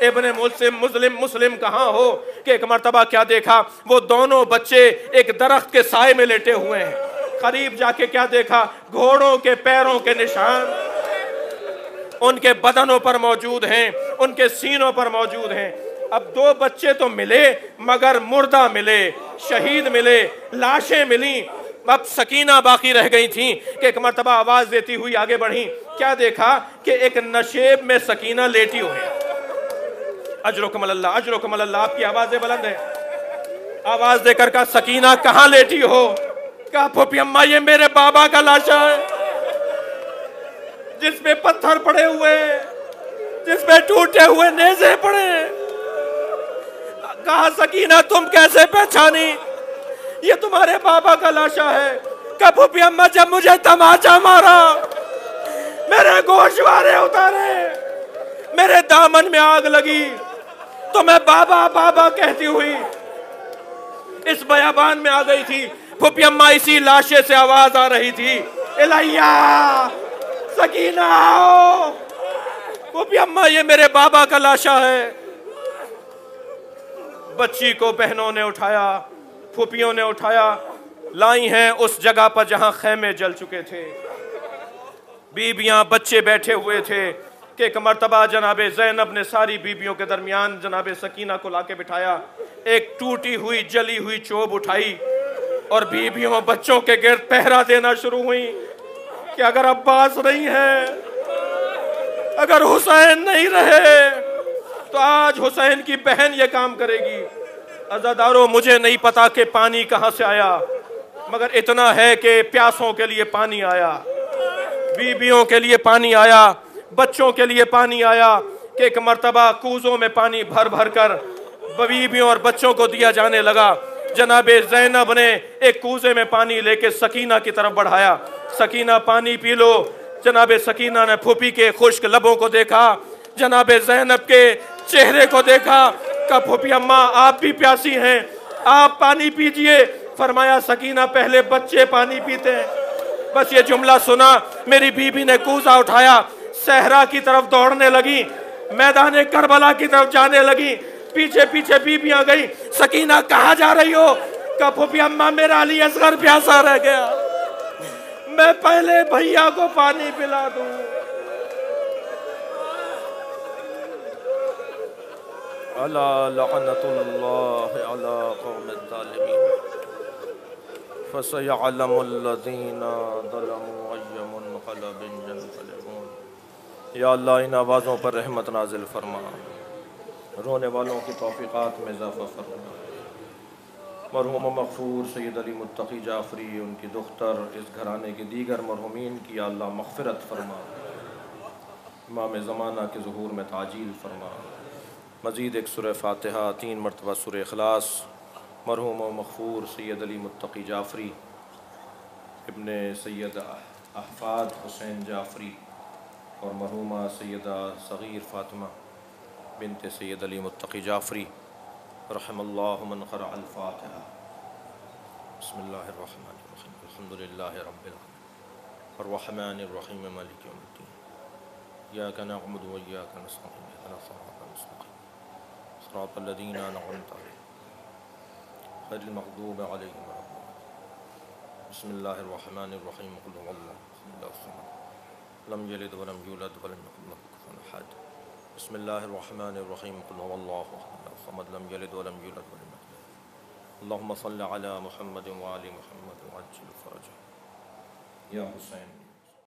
ابن مسلم کہاں ہو؟ کہ ایک مرتبہ کیا دیکھا، وہ دونوں بچے ایک درخت کے سائے میں لیٹے ہوئے ہیں۔ قریب جا کے کیا دیکھا، گھوڑوں کے پیروں کے نشان ان کے بدنوں پر موجود ہیں، ان کے سینوں پر موجود ہیں۔ اب 2 بچے تو ملے مگر مردہ ملے، شہید ملے، لاشیں ملیں۔ اب سکینہ باقی رہ گئی تھیں کہ ایک مرتبہ آواز دیتی ہوئی آگے بڑھیں۔ کیا دیکھا کہ ایک نشیب میں سکینہ لیٹی ہوئی ہے۔ اجرکم اللہ، آپ کی آوازیں بلند ہیں۔ آواز دے کر کہا سکینہ کہاں لیٹی ہو؟ کہا پھوپھی اماں یہ میرے بابا کا لاشا ہے جس پہ پتھر پڑے ہوئے، جس پہ ٹوٹے ہوئے نیزے پڑے۔ کہا سکینہ تم کیسے پہچانی؟ یہ تمہارے بابا کا لاشا ہے۔ کہا پھوپھی اماں جب مجھے تماچا مارا، میرے گوشوارے اتارے، میرے دامن میں آگ لگی، تو میں بابا بابا کہتی ہوئی اس بیابان میں آ گئی تھی۔ پھوپھی اماں اسی لاشے سے آواز آ رہی تھی الیہ سکینہ آؤ۔ پھوپھی اماں یہ میرے بابا کا لاشا ہے۔ بچی کو بہنوں نے اٹھایا، پھوپھیوں نے اٹھایا، لائی ہیں اس جگہ پر جہاں خیمے جل چکے تھے۔ بیویاں بچے بیٹھے ہوئے تھے کہ ایک مرتبہ جناب زینب نے ساری بیویوں کے درمیان جناب سکینہ کو لا کے بٹھایا، ایک ٹوٹی ہوئی جلی ہوئی چوب اٹھائی اور بیویوں بچوں کے گرد پہرا دینا شروع ہوئی کہ اگر عباس نہیں ہے، اگر حسین نہیں رہے تو آج حسین کی بہن یہ کام کرے گی۔ عزادارو مجھے نہیں پتا کہ پانی کہاں سے آیا، مگر اتنا ہے کہ پیاسوں کے لیے پانی آیا، بیویوں کے لیے پانی آیا، بچوں کے لیے پانی آیا کہ ایک مرتبہ کوزوں میں پانی بھر بھر کر بیویوں اور بچوں کو دیا جانے لگا۔ جناب زینب نے ایک کوزے میں پانی لے کے سکینہ کی طرف بڑھایا، سکینہ پانی پی لو۔ جناب سکینہ نے پھوپھی کے خشک لبوں کو دیکھا، جناب زینب کے چہرے کو دیکھا، کہا پھوپھی اماں آپ بھی پیاسی ہیں، آپ پانی پیجئے۔ فرمایا سکینہ پہلے بچے پانی پیتے ہیں۔ بس یہ جملہ سنا میری بیوی نے کوزہ اٹھایا، صحرا کی طرف دوڑنے لگی، میدان کربلا کی طرف جانے لگی، پیچھے پیچھے بیویاں گئی۔ سکینہ کہاں جا رہی ہو؟ کہا پھوپھی اماں میرا علی اصغر پیاسا رہ گیا، میں پہلے بھیا کو پانی پلا دوں۔ الا لعنت اللہ علی قوم الظالمین فسيعلم الذين ظلموا أي منقلب ينقلبون۔ یا اللہ ان آوازوں پر رحمت نازل فرما، رونے والوں کی توفیقات میں اضافہ فرما۔ مرحوم مغفور سید علی متقی جعفری، ان کی دختر، اس گھرانے کے دیگر مرحومین کی یا اللہ مغفرت فرما، امام زمانہ کے ظہور میں تعجیل فرما۔ مزید ایک سورہ فاتحہ، 3 مرتبہ سورہ اخلاص مرحوم و مغفور سید علی متقی جعفری ابن سید احفاد حسین جعفری اور مرحومہ سیدہ صغیر فاطمہ بنت سید علی متقی جعفری رحم اللہ من قرأ الفاتحہ۔ بسم اللہ الرحمن الرحیم، الحمد للہ رب العالمین الرحمن الرحیم مالک یوم الدین، ایاک نعبد و ایاک نستعین اہدنا الصراط المستقیم صراط الذین انعمت علیہم غیر المغضوب علیہم ولا الضالین۔ بسم اللہ الرحمن الرحیم، قل هو اللہ احد الصمد لم یلد ولم یولد ولم یکن له کفوا احد۔ بسم اللہ الرحمن الرحیم، قل هو اللہ احد الصمد لم یلد ولم یولد ولم یکن له۔ اللہم صل علی محمد وآل محمد وعجل فرجہ۔ یا حسین